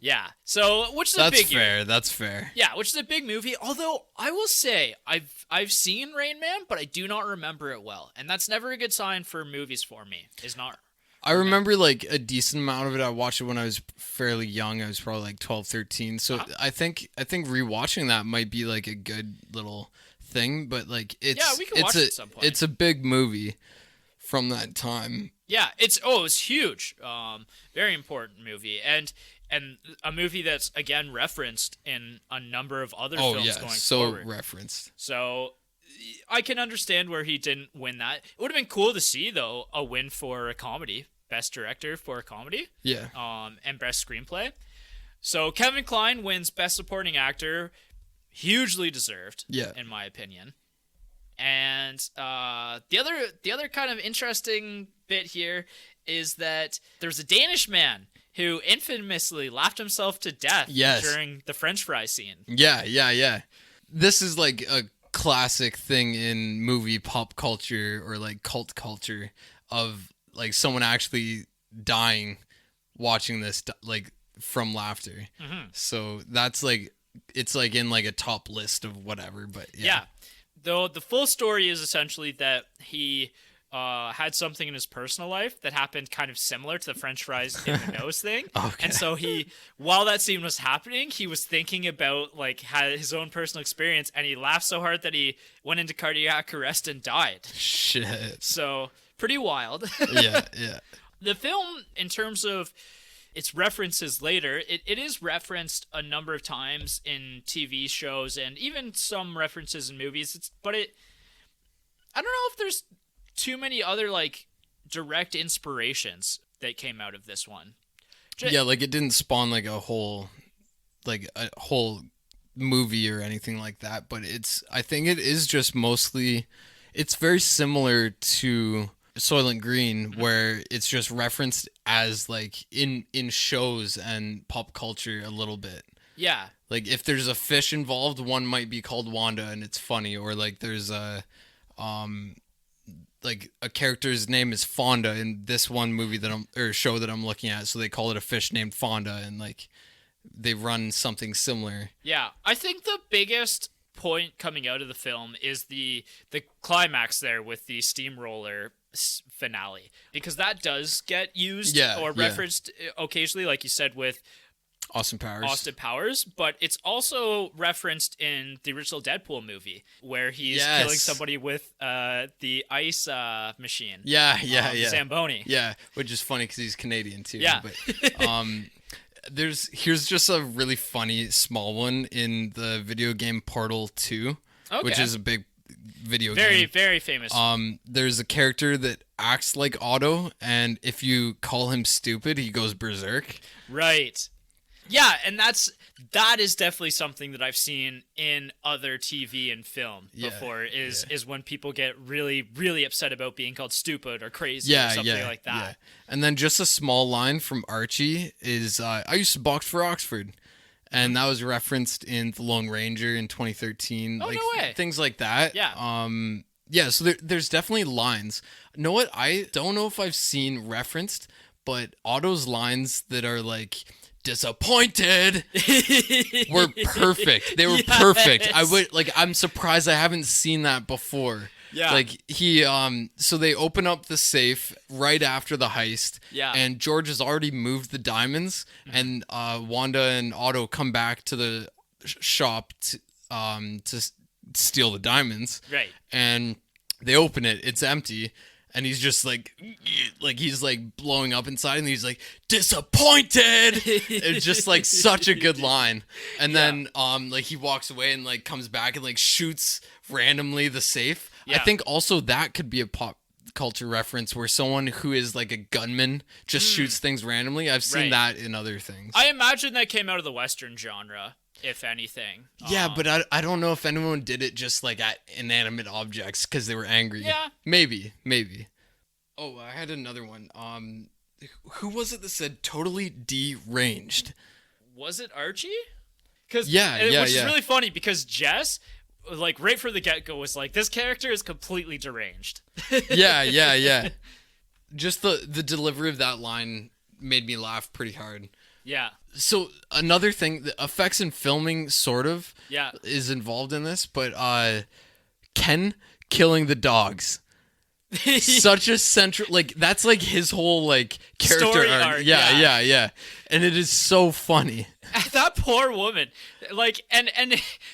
Yeah. So, which is a big fair. That's fair. Yeah, which is a big movie. Although I will say I've seen Rain Man, but I do not remember it well, and that's never a good sign for movies for me. Is not. I remember like a decent amount of it. I watched it when I was fairly young. I was probably like 12, 13. So I think rewatching that might be like a good little thing. But like we can watch it at some point. It's a big movie from that time. Yeah, it's huge. Very important movie, and a movie that's again referenced in a number of other films going forward. Referenced. So I can understand where he didn't win that. It would have been cool to see, though, a win for a comedy, Best Director for a comedy. Yeah. And Best Screenplay. So Kevin Kline wins Best Supporting Actor, hugely deserved, in my opinion. And the other kind of interesting bit here is that there's a Danish man who infamously laughed himself to death during the French fry scene. Yeah. This is like a classic thing in movie pop culture or like cult culture of like someone actually dying watching this like from laughter. So that's like it's like in like a top list of whatever, but yeah. Though the full story is essentially that he had something in his personal life that happened kind of similar to the French fries in the nose thing. Okay. And so while that scene was happening, he was thinking about like his own personal experience, and he laughed so hard that he went into cardiac arrest and died. Shit. So pretty wild. Yeah. The film, in terms of its references later, it is referenced a number of times in TV shows and even some references in movies. I don't know if there's too many other like direct inspirations that came out of this one. Like it didn't spawn like a whole movie or anything like that, but I think it is just mostly it's very similar to Soylent Green, where it's just referenced as like in shows and pop culture a little bit. Yeah. Like if there's a fish involved, one might be called Wanda and it's funny, or like there's a like a character's name is Fonda in this one movie show that I'm looking at, so they call it a fish named Fonda, and like they run something similar. Yeah, I think the biggest point coming out of the film is the climax there with the steamroller finale, because that does get used or referenced occasionally, like you said, with Austin Powers, but it's also referenced in the original Deadpool movie where he's killing somebody with the ice machine. Zamboni. Yeah, which is funny because he's Canadian too. Yeah. But here's just a really funny small one in the video game Portal 2, which is a big video game. Very, very famous. There's a character that acts like Otto, and if you call him stupid, he goes berserk. Right. Yeah, and that is definitely something that I've seen in other TV and film before, is when people get really, really upset about being called stupid or crazy or something like that. Yeah. And then just a small line from Archie is, I used to box for Oxford. And that was referenced in The Lone Ranger in 2013. Oh, no way. Things like that. Yeah. So there's definitely lines. You know what? I don't know if I've seen referenced, but Otto's lines that are like disappointed were perfect. They were perfect. I'm surprised I haven't seen that before. Yeah. Like so they open up the safe right after the heist. Yeah. And George has already moved the diamonds, and Wanda and Otto come back to the shop to steal the diamonds. Right. And they open it. It's empty. and he's just like he's like blowing up inside, and he's like disappointed. It's just like such a good line. And then like he walks away and like comes back and like shoots randomly the safe. I think also that could be a pop culture reference where someone who is like a gunman just shoots things randomly. I've seen that in other things. I imagine that came out of the Western genre, if anything. Yeah, but I don't know if anyone did it just like at inanimate objects because they were angry. Yeah. Maybe. Oh, I had another one. Who was it that said totally deranged? Was it Archie? Which is really funny because Jess, like right from the get-go, was like, this character is completely deranged. Yeah. Just the delivery of that line made me laugh pretty hard. Yeah. So another thing, the effects and filming sort of Yeah. is involved in this, but Ken killing the dogs. Such a central, like, that's like his whole like character story arc. arc. Yeah. And it is so funny. That poor woman. Like, and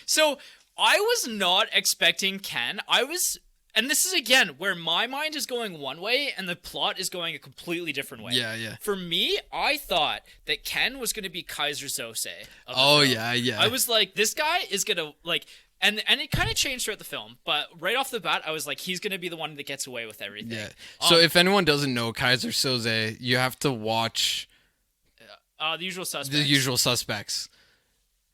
so I was not expecting Ken. And this is again where my mind is going one way and the plot is going a completely different way. Yeah. For me, I thought that Ken was going to be Kaiser Sose. Oh, yeah. I was like, this guy is going to, like, and it kind of changed throughout the film, but right off the bat, I was like, he's going to be the one that gets away with everything. Yeah. So if anyone doesn't know Kaiser Soze, you have to watch The Usual Suspects. The Usual Suspects.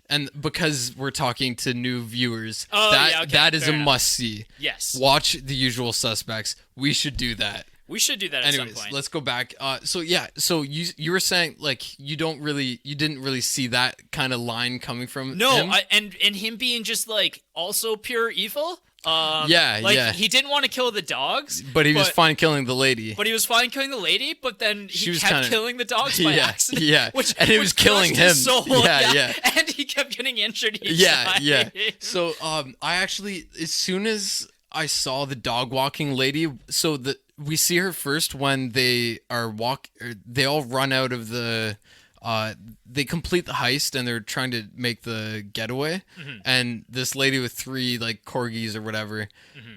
And because we're talking to new viewers, that is a must-see. Yes. Watch The Usual Suspects. We should do that. We should do that at some point. Let's go back. So you were saying like you didn't really see that kind of line coming from him? and him being just like also pure evil. He didn't want to kill the dogs, but he was fine killing the lady. But then he kept killing the dogs by accident. Yeah, and it was killing him. Yeah, and he kept getting injured each time. Yeah. So I actually, as soon as I saw the dog walking lady, we see her first when they they all run out of the. They complete the heist and they're trying to make the getaway, and this lady with 3 like corgis or whatever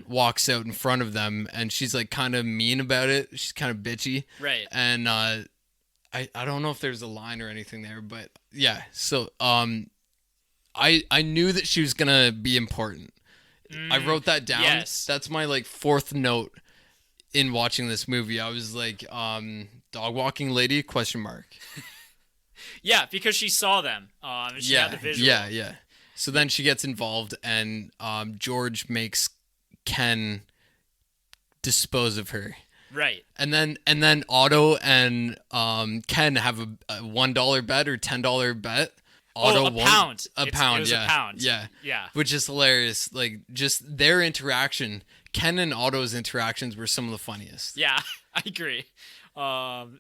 walks out in front of them, and she's like kind of mean about it. She's kind of bitchy, right? And I don't know if there's a line or anything there, but yeah. So I knew that she was gonna be important. I wrote that down. Yes. That's my like 4th note in watching this movie. I was like, dog walking lady ? Yeah, because she saw them. She had the visual. Yeah. So then she gets involved, and George makes Ken dispose of her. Right. And then Otto and Ken have a $1 bet or $10 bet. Otto pound. A pound. It was a pound. Yeah. Yeah. Which is hilarious. Like just their interaction. Ken and Otto's interactions were some of the funniest. Yeah, I agree. And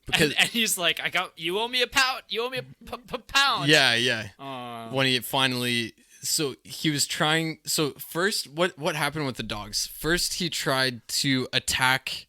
he's like, you owe me a pound. You owe me a pound. Yeah. When he finally, so he was trying. So first, what happened with the dogs? First, he tried to attack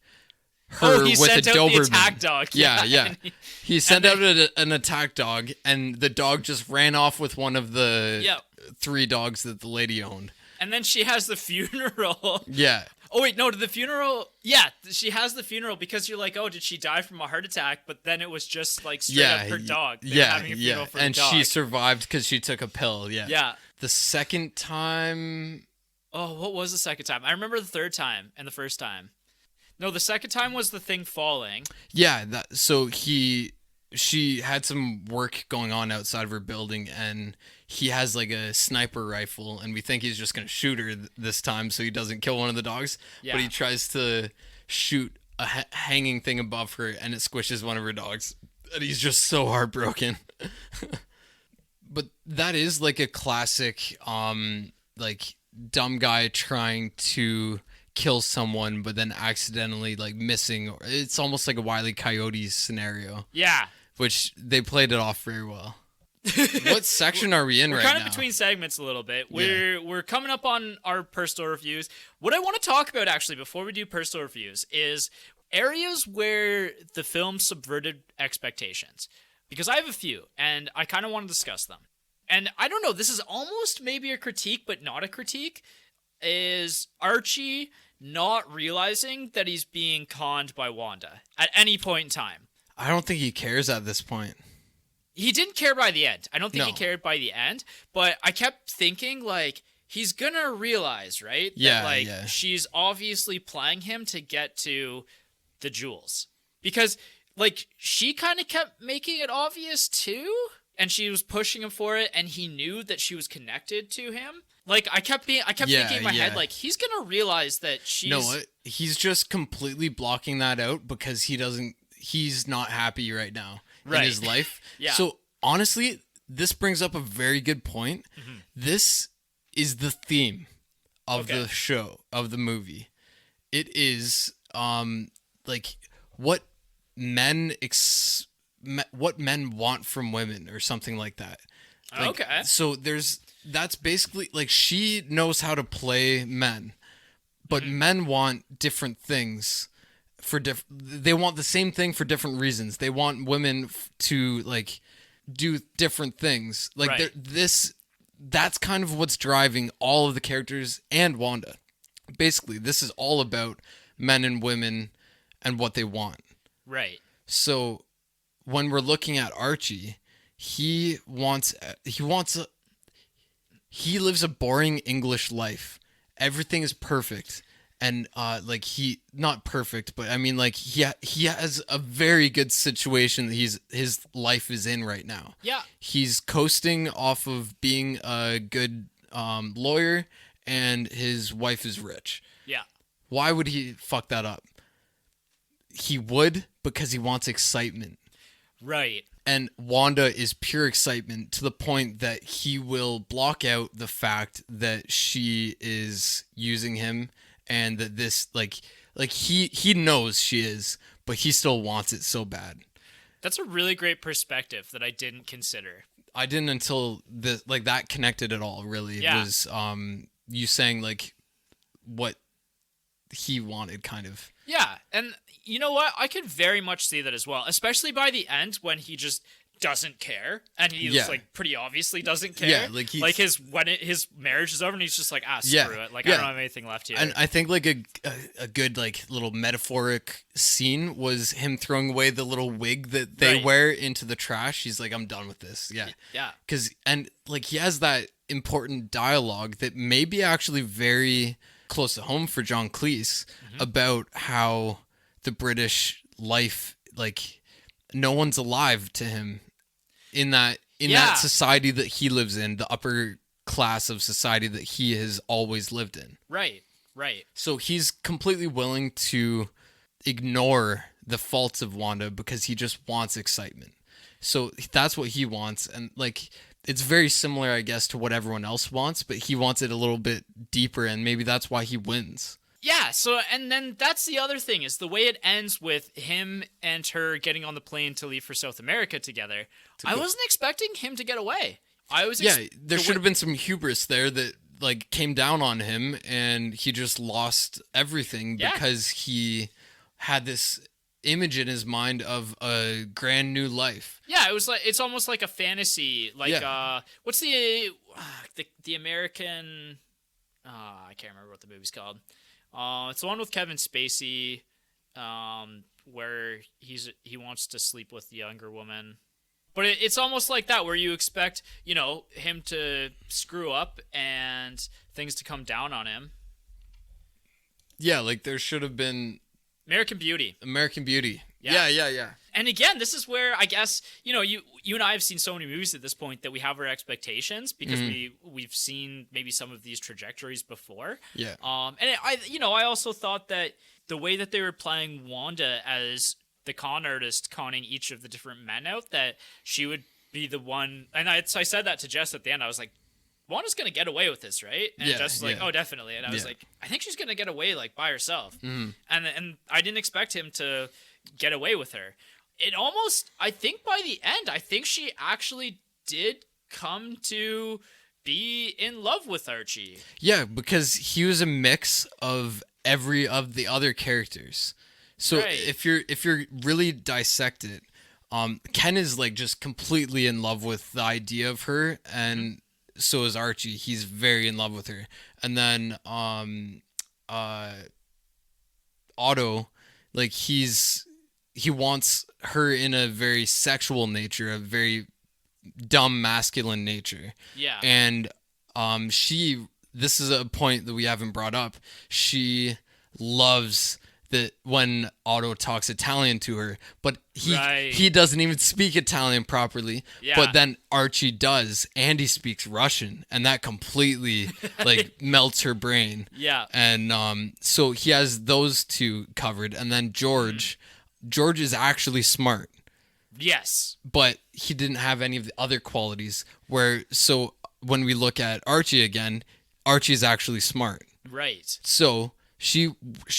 her with a Doberman. The attack dog. Yeah. He sent out an attack dog, and the dog just ran off with one of the 3 dogs that the lady owned. And then she has the funeral. Yeah. Oh, wait, no, to the funeral. Yeah, she has the funeral because you're like, oh, did she die from a heart attack? But then it was just like straight up her dog. Having a funeral for and the dog. she survived because she took a pill. Yeah. Yeah. The second time. Oh, what was the second time? I remember the third time and the first time. No, the second time was the thing falling. Yeah, so she had some work going on outside of her building, and he has like a sniper rifle, and we think he's just going to shoot her this time so he doesn't kill one of the dogs. Yeah. But he tries to shoot a hanging thing above her, and it squishes one of her dogs. And he's just so heartbroken. But that is like a classic, like dumb guy trying to kill someone, but then accidentally like missing. It's almost like a Wile E. Coyote scenario. Yeah. Which they played it off very well. What section are we in right now? We're kind of between segments a little bit. We're coming up on our personal reviews. What I want to talk about actually before we do personal reviews is areas where the film subverted expectations. Because I have a few, and I kind of want to discuss them. And I don't know, this is almost maybe a critique, but not a critique, is Archie not realizing that he's being conned by Wanda at any point in time. I don't think he cares at this point. He didn't care by the end. I don't think No. he cared by the end, but I kept thinking, like, he's gonna realize, right? Yeah, that, like, yeah. she's obviously playing him to get to the jewels. Because, like, she kind of kept making it obvious, too, and she was pushing him for it, and he knew that she was connected to him. Like, I kept thinking in my head, like, he's gonna realize that she's... No, he's just completely blocking that out because he's not happy right now in his life. Yeah. So, honestly, this brings up a very good point. Mm-hmm. This is the theme of the show, of the movie. It is, like, what men want from women or something like that. Like, okay. So that's basically, like, she knows how to play men, but men want different things they want the same thing for different reasons. They want women to, like, do different things. Like, that's kind of what's driving all of the characters and Wanda. Basically, this is all about men and women and what they want. Right. So when we're looking at Archie, he lives a boring English life. Everything is perfect. And like, he not perfect, but I mean, like, he has a very good situation that his life is in right now. Yeah. He's coasting off of being a good lawyer, and his wife is rich. Yeah. Why would he fuck that up? He would because he wants excitement. Right. And Wanda is pure excitement to the point that he will block out the fact that she is using him, and that this, like he knows she is, but he still wants it so bad. That's a really great perspective that I didn't consider. I didn't until this, like, that connected at all, really. Yeah. It was you saying, like, what he wanted, kind of. Yeah, and you know what? I could very much see that as well, especially by the end when he just doesn't care, and he's like, pretty obviously doesn't care. Yeah, like his marriage is over, and he's just like, screw it. Like, I don't have anything left here. And I think, like, a good, like, little metaphoric scene was him throwing away the little wig that they wear into the trash. He's like, I'm done with this. Yeah. Yeah. And like, he has that important dialogue that may be actually very close to home for John Cleese, about how the British life, like, no one's alive to him in that society that he lives in, the upper class of society that he has always lived in. Right. So he's completely willing to ignore the faults of Wanda because he just wants excitement. So that's what he wants. And, like, it's very similar, I guess, to what everyone else wants, but he wants it a little bit deeper, and maybe that's why he wins. Yeah, so, and then that's the other thing, is the way it ends with him and her getting on the plane to leave for South America together. I wasn't expecting him to get away. There should have been some hubris there that, like, came down on him, and he just lost everything because he had this image in his mind of a grand new life. Yeah, it was like, it's almost like a fantasy. Like, what's the American? I can't remember what the movie's called. It's the one with Kevin Spacey, where he wants to sleep with the younger woman. But it's almost like that, where you expect, him to screw up and things to come down on him. Yeah, like, there should have been American Beauty. Yeah. And again, this is where, I guess, you and I have seen so many movies at this point that we have our expectations because we've seen maybe some of these trajectories before. Yeah. And I also thought that the way that they were playing Wanda as the con artist conning each of the different men out, that she would be the one, and I said that to Jess at the end. I was like, Wanda's gonna get away with this, right? And Jess was like, oh, definitely. And I was like, I think she's gonna get away, like, by herself. And I didn't expect him to get away with her. It almost, I think by the end, I think she actually did come to be in love with Archie. Yeah, because he was a mix of every of the other characters. So if you're really dissect it, Ken is, like, just completely in love with the idea of her, and so is Archie. He's very in love with her. And then Otto, like he wants her in a very sexual nature, a very dumb masculine nature. Yeah. And this is a point that we haven't brought up. She loves that when Otto talks Italian to her, but he doesn't even speak Italian properly. Yeah. But then Archie does, and he speaks Russian, and that completely like melts her brain. Yeah. And so he has those two covered, and then George is actually smart. Yes. But he didn't have any of the other qualities so when we look at Archie again, Archie is actually smart. Right. So she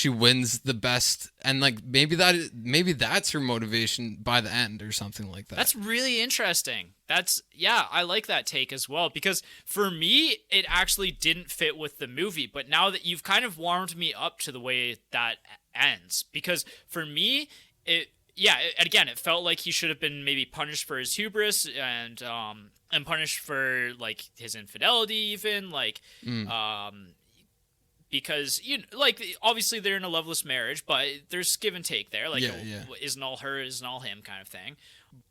wins the best, and like maybe that's her motivation by the end or something like that. That's really interesting. I like that take as well, because for me it actually didn't fit with the movie, but now that you've kind of warmed me up to the way that ends, because for me it felt like he should have been maybe punished for his hubris and punished for like his infidelity even, like because obviously they're in a loveless marriage, but there's give and take there, like isn't all her, isn't all him kind of thing.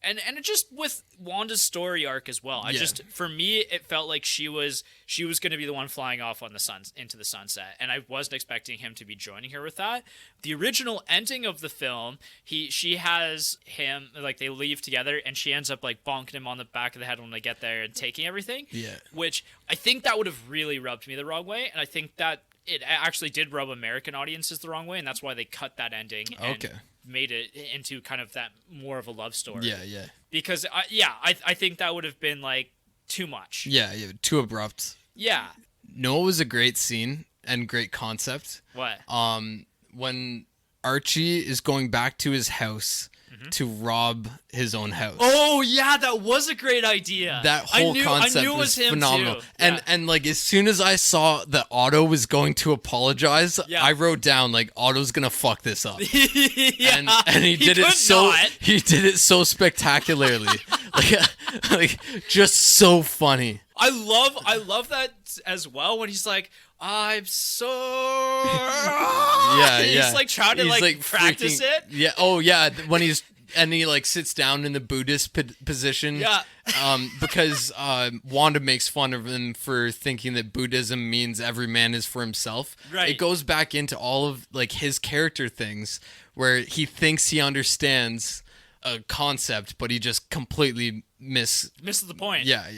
And it just with Wanda's story arc as well. For me it felt like she was going to be the one flying off on into the sunset, and I wasn't expecting him to be joining her with that. The original ending of the film, she has him, like they leave together, and she ends up like bonking him on the back of the head when they get there and taking everything. Yeah. Which I think that would have really rubbed me the wrong way, and I think that it actually did rub American audiences the wrong way, and that's why they cut that ending and made it into kind of that more of a love story. Yeah. Because I think that would have been like too much. Yeah, too abrupt. Yeah. No, it was a great scene and great concept. What? When Archie is going back to his house to rob his own house. Oh yeah, that was a great idea. That whole concept was phenomenal. Yeah. And like as soon as I saw that Otto was going to apologize, I wrote down like Otto's gonna fuck this up. And he did it so spectacularly. like just so funny. I love that as well when he's like, I'm so he's like trying to like practice it. Yeah. When he like sits down in the Buddhist position. Yeah. Because Wanda makes fun of him for thinking that Buddhism means every man is for himself. Right. It goes back into all of like his character things where he thinks he understands a concept, but he just completely misses the point. Yeah.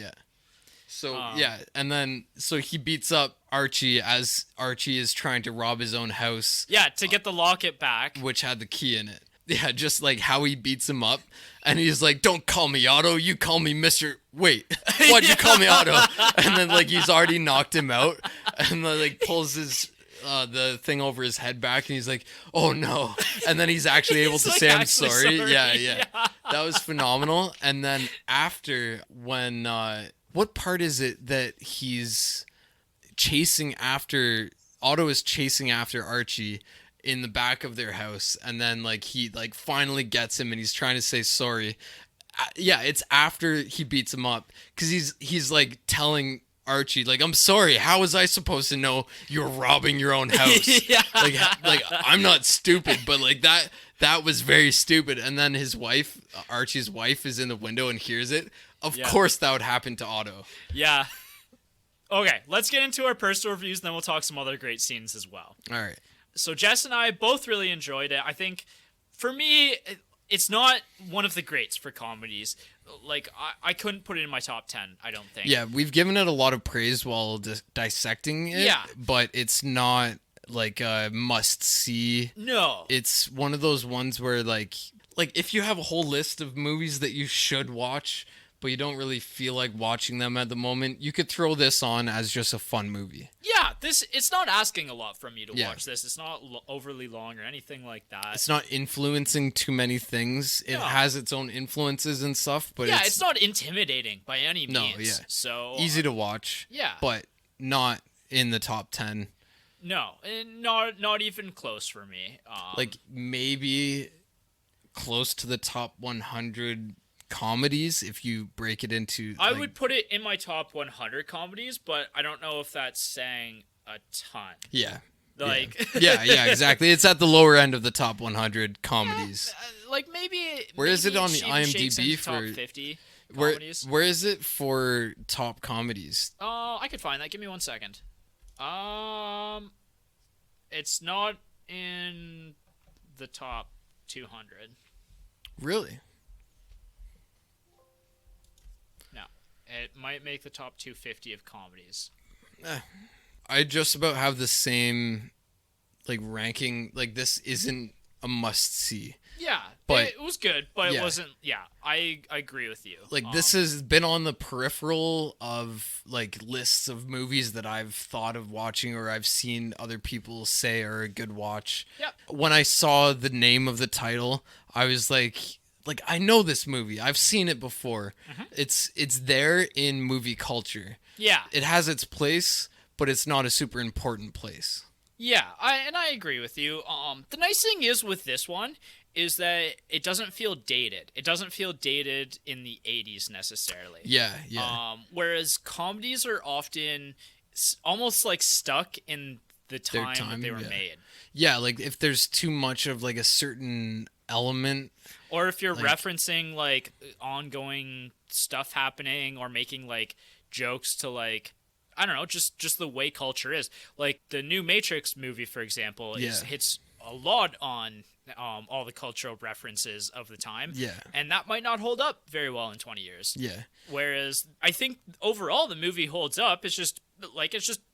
So and then he beats up Archie as Archie is trying to rob his own house. Yeah, to get the locket back, which had the key in it. Yeah, just like how he beats him up, and he's like, "Don't call me Otto, you call me Mr. Wait, why'd you call me Otto?" And then like he's already knocked him out, and then, like pulls his the thing over his head back, and he's like, "Oh no!" And then he's actually able to say, "I'm sorry." Yeah, that was phenomenal. And then after when. What part is it that he's chasing after? Otto is chasing after Archie in the back of their house, and then like he like finally gets him, and he's trying to say sorry. It's after he beats him up, because he's like telling Archie like, "I'm sorry. How was I supposed to know you're robbing your own house?" like I'm not stupid, but like that was very stupid. And then his wife, Archie's wife, is in the window and hears it. Of course that would happen to Otto. Yeah. Okay, let's get into our personal reviews, and then we'll talk some other great scenes as well. All right. So Jess and I both really enjoyed it. I think, for me, it's not one of the greats for comedies. Like, I couldn't put it in my top 10, I don't think. Yeah, we've given it a lot of praise while dissecting it. Yeah. But it's not, like, a must-see. No. It's one of those ones where, like, if you have a whole list of movies that you should watch, but you don't really feel like watching them at the moment, you could throw this on as just a fun movie. Yeah, it's not asking a lot from you to watch this. It's not overly long or anything like that. It's not influencing too many things. It has its own influences and stuff, but it's not intimidating by any means. No, yeah. So easy to watch. Yeah. But not in the top 10. No, and not even close for me. Like maybe close to the top 100 comedies if you break it into I would put it in my top 100 comedies, but I don't know if that's saying a ton. Yeah. Yeah, exactly. It's at the lower end of the top 100 comedies. Maybe. Where is it on the IMDb for top 50 comedies? Where is it for top comedies? Oh, I could find that. Give me 1 second. It's not in the top 200. Really? No, it might make the top 250 of comedies. I just about have the same ranking. This isn't a must see. Yeah, but it was good, but it wasn't. Yeah, I agree with you. This has been on the peripheral of lists of movies that I've thought of watching or I've seen other people say are a good watch. Yep. When I saw the name of the title, I was like I know this movie. I've seen it before. Mm-hmm. It's there in movie culture. Yeah. It has its place, but it's not a super important place. Yeah, I agree with you. The nice thing is with this one is that it doesn't feel dated. It doesn't feel dated in the 80s necessarily. Yeah. Whereas comedies are often almost stuck in the time that they were made. Yeah, if there's too much of a certain element, or if you're referencing ongoing stuff happening or making jokes to I don't know, just the way culture is. The new Matrix movie, for example, hits a lot on all the cultural references of the time. Yeah. And that might not hold up very well in 20 years. Yeah. Whereas I think overall the movie holds up. It's just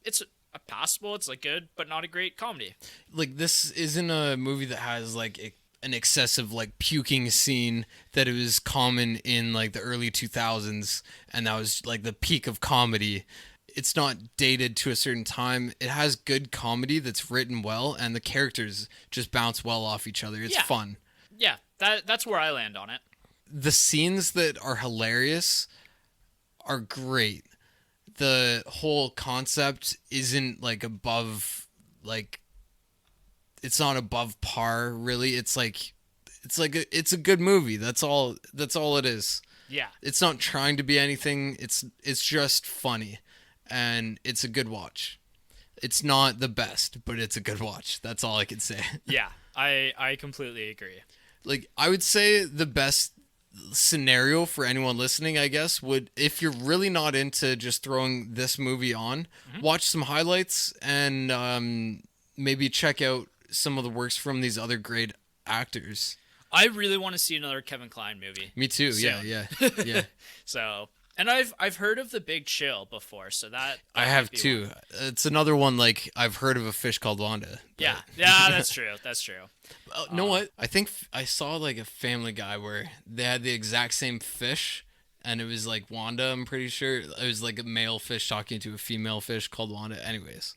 it's a passable, it's good, but not a great comedy. This isn't a movie that has an excessive puking scene that it was common in the early 2000s, and that was the peak of comedy. It's not dated to a certain time. It has good comedy that's written well, and the characters just bounce well off each other. It's fun. Yeah, that's where I land on it. The scenes that are hilarious are great. The whole concept isn't above it's not above par really. It's a good movie. That's all it is. Yeah. It's not trying to be anything. It's just funny. And it's a good watch. It's not the best, but it's a good watch. That's all I can say. Yeah, I completely agree. I would say the best scenario for anyone listening, I guess, would, if you're really not into just throwing this movie on, watch some highlights and maybe check out some of the works from these other great actors. I really want to see another Kevin Kline movie. Me too. Soon. Yeah. So... And I've heard of The Big Chill before, so that I have too. It's another one I've heard of A Fish Called Wanda. Yeah, that's true. That's true. You know what? I think I saw a Family Guy where they had the exact same fish, and it was Wanda. I'm pretty sure it was a male fish talking to a female fish called Wanda. Anyways,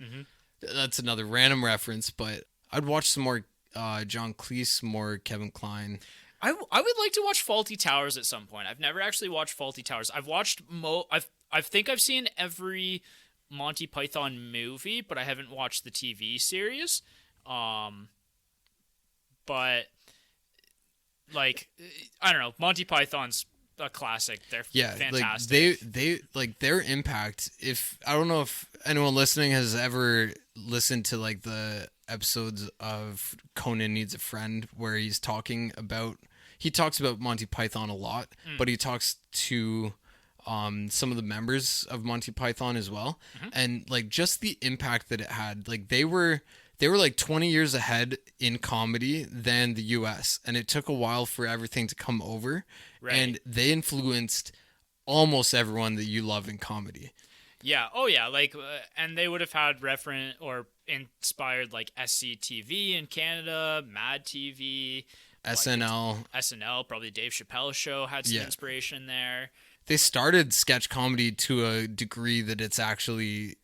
that's another random reference, but I'd watch some more John Cleese, more Kevin Kline. I would like to watch Faulty Towers at some point. I've never actually watched Faulty Towers. I've watched I think I've seen every Monty Python movie, but I haven't watched the TV series. But I don't know. Monty Python's a classic. They're fantastic. They their impact. If I don't know if anyone listening has ever listened to the episodes of Conan Needs a Friend where he talks about Monty Python a lot, but he talks to some of the members of Monty Python as well, and just the impact that it had. They were 20 years ahead in comedy than the US, and it took a while for everything to come over, and they influenced almost everyone that you love in comedy. Yeah. Oh, yeah. And they would have had reference or inspired SCTV in Canada, Mad TV, SNL. Probably Dave Chappelle show had some inspiration there. They started sketch comedy to a degree that it's actually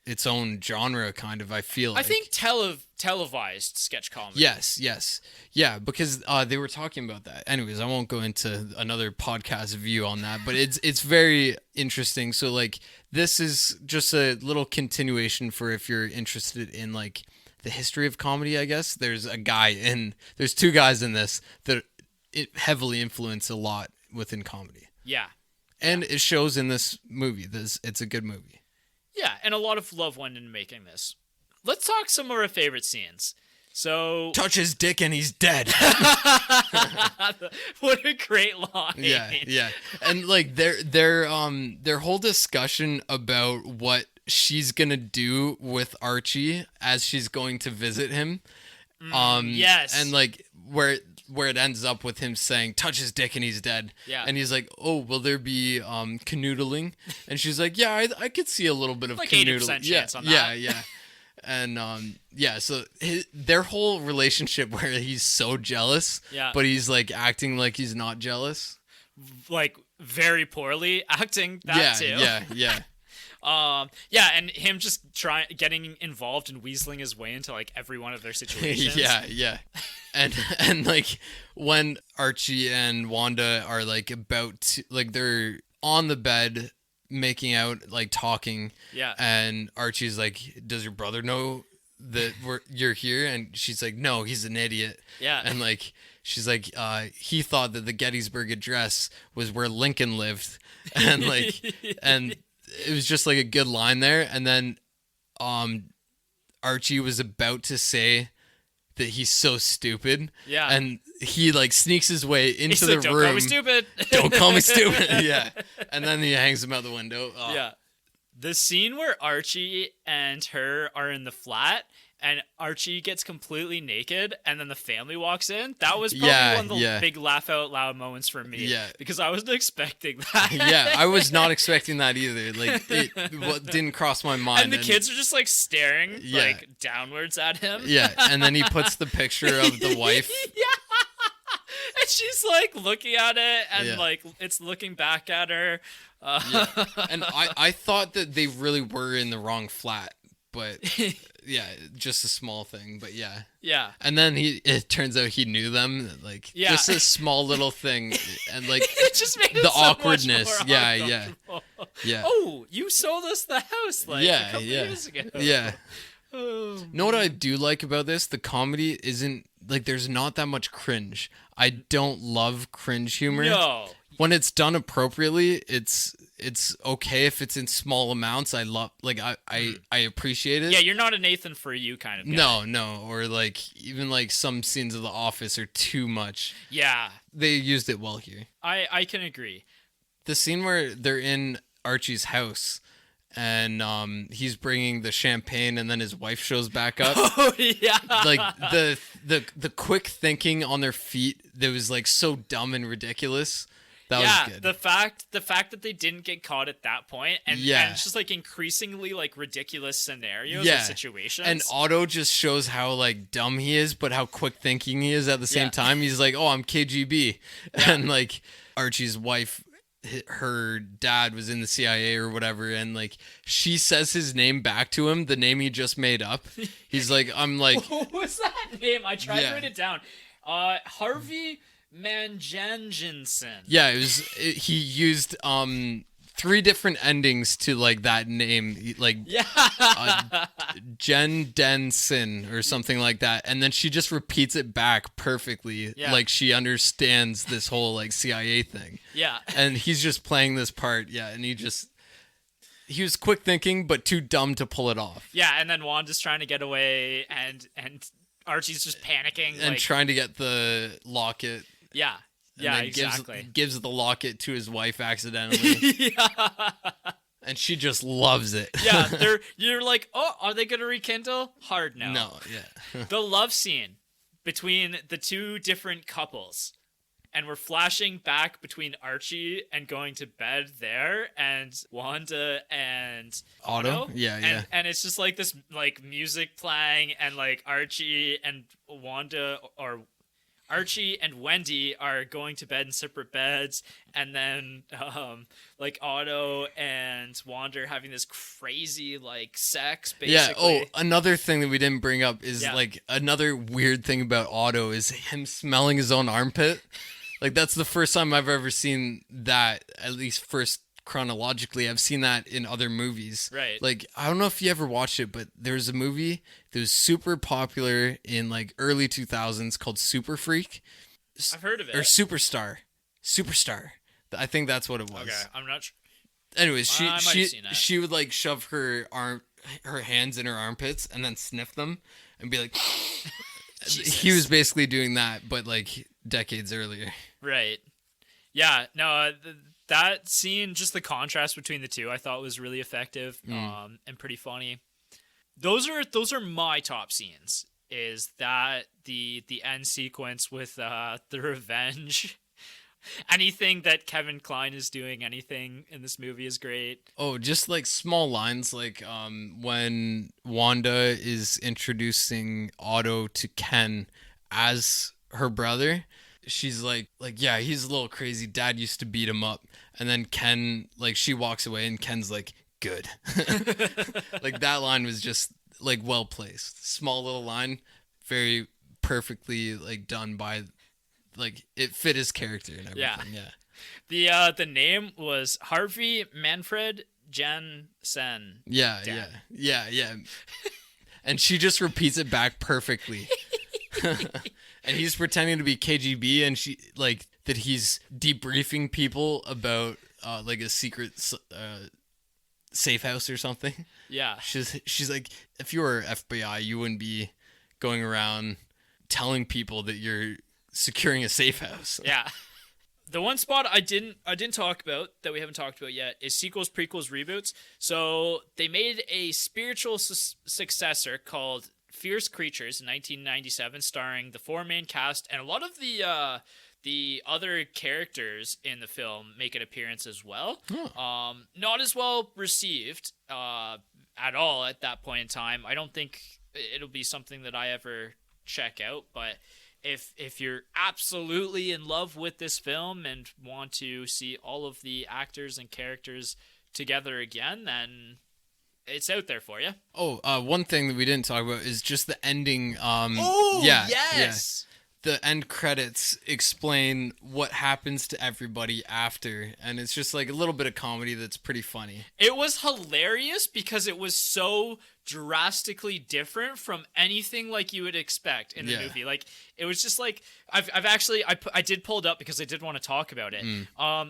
its own genre, kind of. I think televised sketch comedy. Yes. Yeah, because they were talking about that. Anyways, I won't go into another podcast view on that, but it's very interesting. So this is just a little continuation for if you're interested in the history of comedy, I guess. There's two guys in this that it heavily influence a lot within comedy. Yeah. And it shows in this movie. It's a good movie. Yeah, and a lot of love went into making this. let's talk some of our favorite scenes. So touch his dick and he's dead. What a great line. Yeah. And like their whole discussion about what she's gonna do with Archie as she's going to visit him. Yes. And like where it ends up with him saying, touch his dick and he's dead. Yeah. And he's like, oh, will there be canoodling? And she's like, yeah, I could see a little bit of like canoodling. 80% chance on that. Yeah. And so their whole relationship where he's so jealous, but he's like acting like he's not jealous, like very poorly acting that too. Yeah. And him just getting involved and weaseling his way into like every one of their situations. Yeah. And like when Archie and Wanda are like about to, like they're on the bed making out, like talking. Yeah. And Archie's like, does your brother know that you're here? And she's like, no, he's an idiot. Yeah. And like she's like, he thought that the Gettysburg Address was where Lincoln lived. And like and it was just like a good line there. And then Archie was about to say that he's so stupid. Yeah. And he like sneaks his way into the room. Don't call me stupid. Don't call me stupid. Yeah. And then he hangs him out the window. Oh. Yeah. The scene where Archie and her are in the flat and Archie gets completely naked and then the family walks in. That was probably one of the big laugh out loud moments for me. Yeah. Because I wasn't expecting that. Yeah, I was not expecting that either. Like, it didn't cross my mind. And the kids are just like staring like downwards at him. Yeah, and then he puts the picture of the wife. Yeah. And she's like looking at it and like it's looking back at her. And I thought that they really were in the wrong flat, but yeah, just a small thing, but yeah. Yeah. And then it turns out he knew them, like just a small little thing, and like it just made the so awkwardness. Much more Yeah. Oh, you sold us the house like a couple years ago. Yeah. Oh, know what I do like about this? The comedy isn't like there's not that much cringe. I don't love cringe humor. No. When it's done appropriately, it's okay if it's in small amounts. I love I appreciate it. Yeah, you're not a Nathan For You kind of guy. No, or like even like some scenes of The Office are too much. Yeah. They used it well here. I can agree. The scene where they're in Archie's house and he's bringing the champagne and then his wife shows back up. Oh yeah. Like the quick thinking on their feet that was like so dumb and ridiculous. That was good. The fact that they didn't get caught at that point and it's just like increasingly like ridiculous scenarios or situations. And Otto just shows how like dumb he is, but how quick thinking he is at the same time. He's like, oh, I'm KGB. Yeah. And like Archie's wife, her dad was in the CIA or whatever, and like she says his name back to him, the name he just made up. He's like, I'm like, what was that name? I tried to write it down. Harvey Manjanjensen. Yeah, he used 3 different endings to like that name, like Jen Den Sin or something like that, and then she just repeats it back perfectly, like she understands this whole like CIA thing. Yeah, and he's just playing this part, and he was quick thinking but too dumb to pull it off. Yeah, and then Wanda's trying to get away, and Archie's just panicking and trying to get the locket. Yeah. Yeah, exactly. Gives the locket to his wife accidentally. And she just loves it. Yeah, you're like, oh, are they going to rekindle? Hard no. No, yeah. The love scene between the two different couples. And we're flashing back between Archie and going to bed there and Wanda and Otto. Yeah. And it's just like this like music playing and like Archie and Wanda or Archie and Wendy are going to bed in separate beds, and then like Otto and Wanda are having this crazy like sex basically. Yeah. Oh, another thing that we didn't bring up is like another weird thing about Otto is him smelling his own armpit. Like that's the first time I've ever seen that, at least first chronologically. I've seen that in other movies. Right. Like, I don't know if you ever watched it, but there's a movie that was super popular in like early 2000s called Super Freak. I've heard of it. Or Superstar. I think that's what it was. Okay, I'm not sure. Anyways, she would like shove her her hands in her armpits and then sniff them and be like, he was basically doing that, but like decades earlier. Right. Yeah. No. That scene, just the contrast between the two, I thought was really effective and pretty funny. Those are my top scenes. Is that the end sequence with the revenge? Anything that Kevin Kline is doing, anything in this movie is great. Oh, just like small lines, like when Wanda is introducing Otto to Ken as her brother, she's like, yeah, he's a little crazy. Dad used to beat him up. And then Ken, like, she walks away and Ken's like, good. Like, that line was just, like, well placed. Small little line, very perfectly, like, done by, like, it fit his character and everything. Yeah. The name was Harvey Manfred Jansen. Yeah. And she just repeats it back perfectly. And he's pretending to be KGB, and she like that he's debriefing people about like a secret safe house or something. Yeah. She's like, if you were FBI, you wouldn't be going around telling people that you're securing a safe house. Yeah. The one spot I didn't talk about that we haven't talked about yet is sequels, prequels, reboots. So they made a spiritual successor called Fierce Creatures in 1997, starring the 4 main cast, and a lot of the other characters in the film make an appearance as well. Not as well received at all at that point in time. I don't think it'll be something that I ever check out, but if you're absolutely in love with this film and want to see all of the actors and characters together again, then it's out there for you. Oh, one thing that we didn't talk about is just the ending. Yes. The end credits explain what happens to everybody after, and it's just like a little bit of comedy that's pretty funny. It was hilarious because it was so drastically different from anything like you would expect in the movie. Like, it was just like I did pull it up because I did want to talk about it.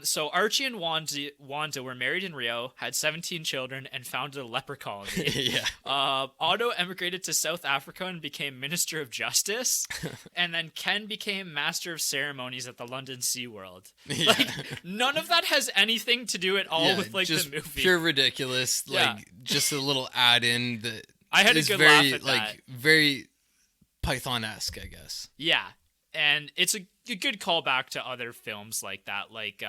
So Archie and Wanda were married in Rio, had 17 children, and founded a leper colony. Otto emigrated to South Africa and became Minister of Justice, and then Ken became Master of Ceremonies at the London SeaWorld. Like, none of that has anything to do at all with like the movie. Pure ridiculous. Like just a little add-in that I had a good laugh at that. Very Python-esque, I guess. Yeah, and it's a good callback to other films like that, like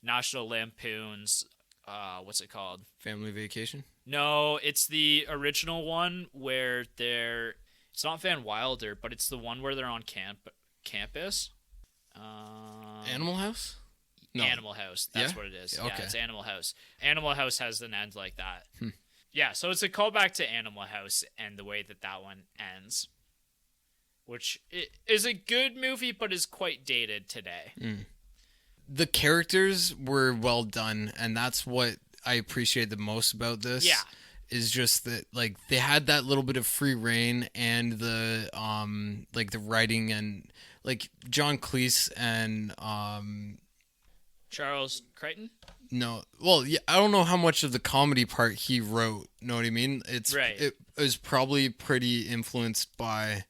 National Lampoon's, what's it called? Family Vacation? No, it's the original one where it's not Van Wilder, but it's the one where they're on campus. Animal House? No. Animal House, that's what it is. Okay. Yeah, it's Animal House. Animal House has an end like that. Yeah, so it's a callback to Animal House and the way that one ends, which is a good movie, but is quite dated today. The characters were well done, and that's what I appreciate the most about this. Yeah. Is just that, like, they had that little bit of free reign, and the like the writing, and like John Cleese and Charles Crichton? No, well, yeah, I don't know how much of the comedy part he wrote. Know what I mean? It was probably pretty influenced by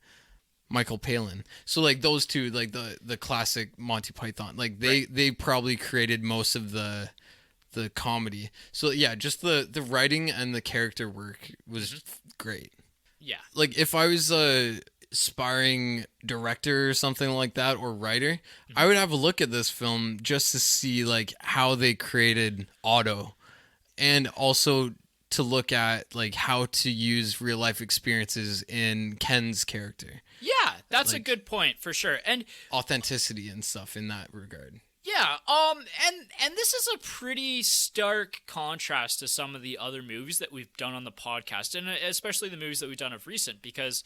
Michael Palin. So like those two, like the classic Monty Python, like they probably created most of the comedy. So yeah, just the writing and the character work was great. Yeah. Like if I was a aspiring director or something like that, or writer, I would have a look at this film just to see like how they created Otto, and also to look at like how to use real life experiences in Ken's character. Yeah, that's like, a good point for sure. And authenticity and stuff in that regard. Yeah, and this is a pretty stark contrast to some of the other movies that we've done on the podcast, and especially the movies that we've done of recent, because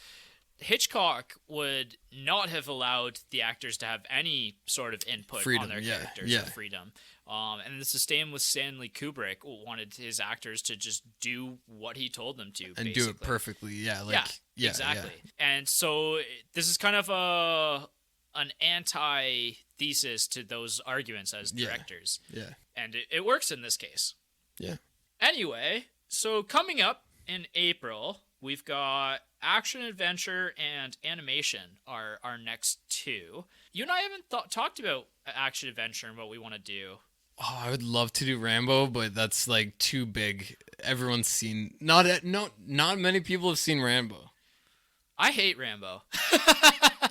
Hitchcock would not have allowed the actors to have any sort of input on their characters or freedom. And it's the same with Stanley Kubrick, who wanted his actors to just do what he told them to. And do it perfectly, exactly. And so this is kind of an anti-thesis to those arguments as directors. Yeah. And it works in this case. Yeah. Anyway, so coming up in April, we've got action, adventure, and animation are our next two. You and I haven't talked about action, adventure, and what we want to do. Oh, I would love to do Rambo, but that's like too big. Everyone's seen. Not many people have seen Rambo. I hate Rambo.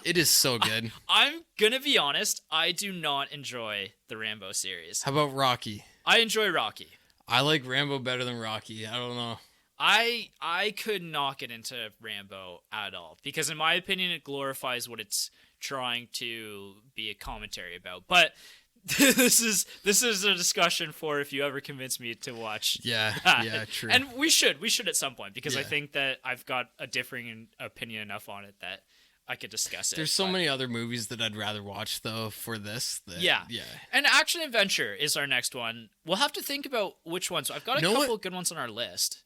It is so good. I'm gonna be honest. I do not enjoy the Rambo series. How about Rocky? I enjoy Rocky. I like Rambo better than Rocky. I don't know. I could not get into Rambo at all because, in my opinion, it glorifies what it's trying to be a commentary about. But this is a discussion for if you ever convince me to watch. Yeah, true. And we should at some point because I think that I've got a differing opinion enough on it that I could discuss it. There's so many other movies that I'd rather watch though for this. Yeah. And action adventure is our next one. We'll have to think about which ones. So I've got a couple good ones on our list.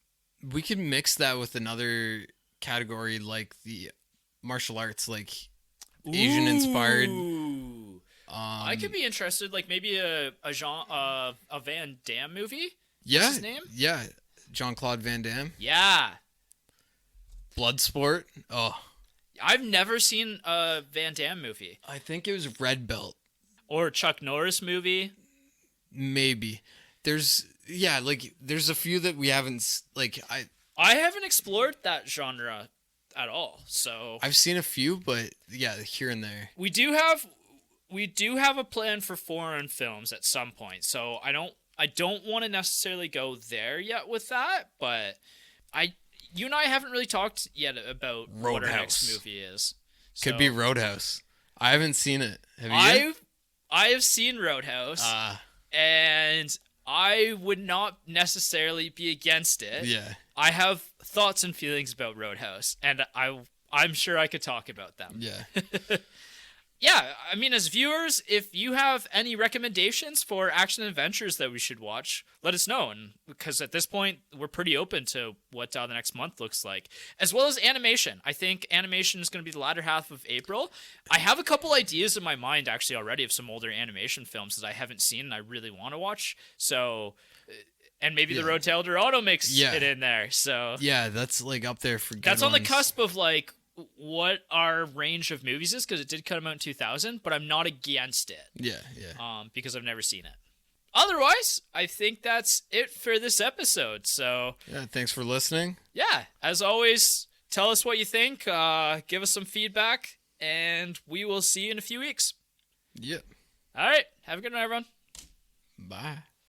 We could mix that with another category like the martial arts, like Asian inspired. I could be interested, like maybe a Van Damme movie. Yeah, what's his name? Yeah, Jean-Claude Van Damme. Yeah, Bloodsport. Oh, I've never seen a Van Damme movie. I think it was Red Belt or a Chuck Norris movie. Maybe there's a few that we haven't I haven't explored that genre at all. So I've seen a few, but yeah, here and there. We do have a plan for foreign films at some point. So I don't want to necessarily go there yet with that, but you and I haven't really talked yet about Roadhouse. What our next movie is. Could be Roadhouse. I haven't seen it. Have you? I have seen Roadhouse, and I would not necessarily be against it. Yeah. I have thoughts and feelings about Roadhouse, and I'm sure I could talk about them. Yeah. Yeah, I mean, as viewers, if you have any recommendations for action adventures that we should watch, let us know. And because at this point, we're pretty open to what the next month looks like, as well as animation. I think animation is going to be the latter half of April. I have a couple ideas in my mind actually already of some older animation films that I haven't seen and I really want to watch. So, and maybe The Road to El Dorado makes it in there. So yeah, that's like up there for good That's on ones. the cusp of like what our range of movies is, because it did come out in 2000, but I'm not against it. Yeah. Because I've never seen it. Otherwise, I think that's it for this episode. So yeah, thanks for listening. Yeah, as always, tell us what you think. Give us some feedback, and we will see you in a few weeks. Yep. All right. Have a good night, everyone. Bye.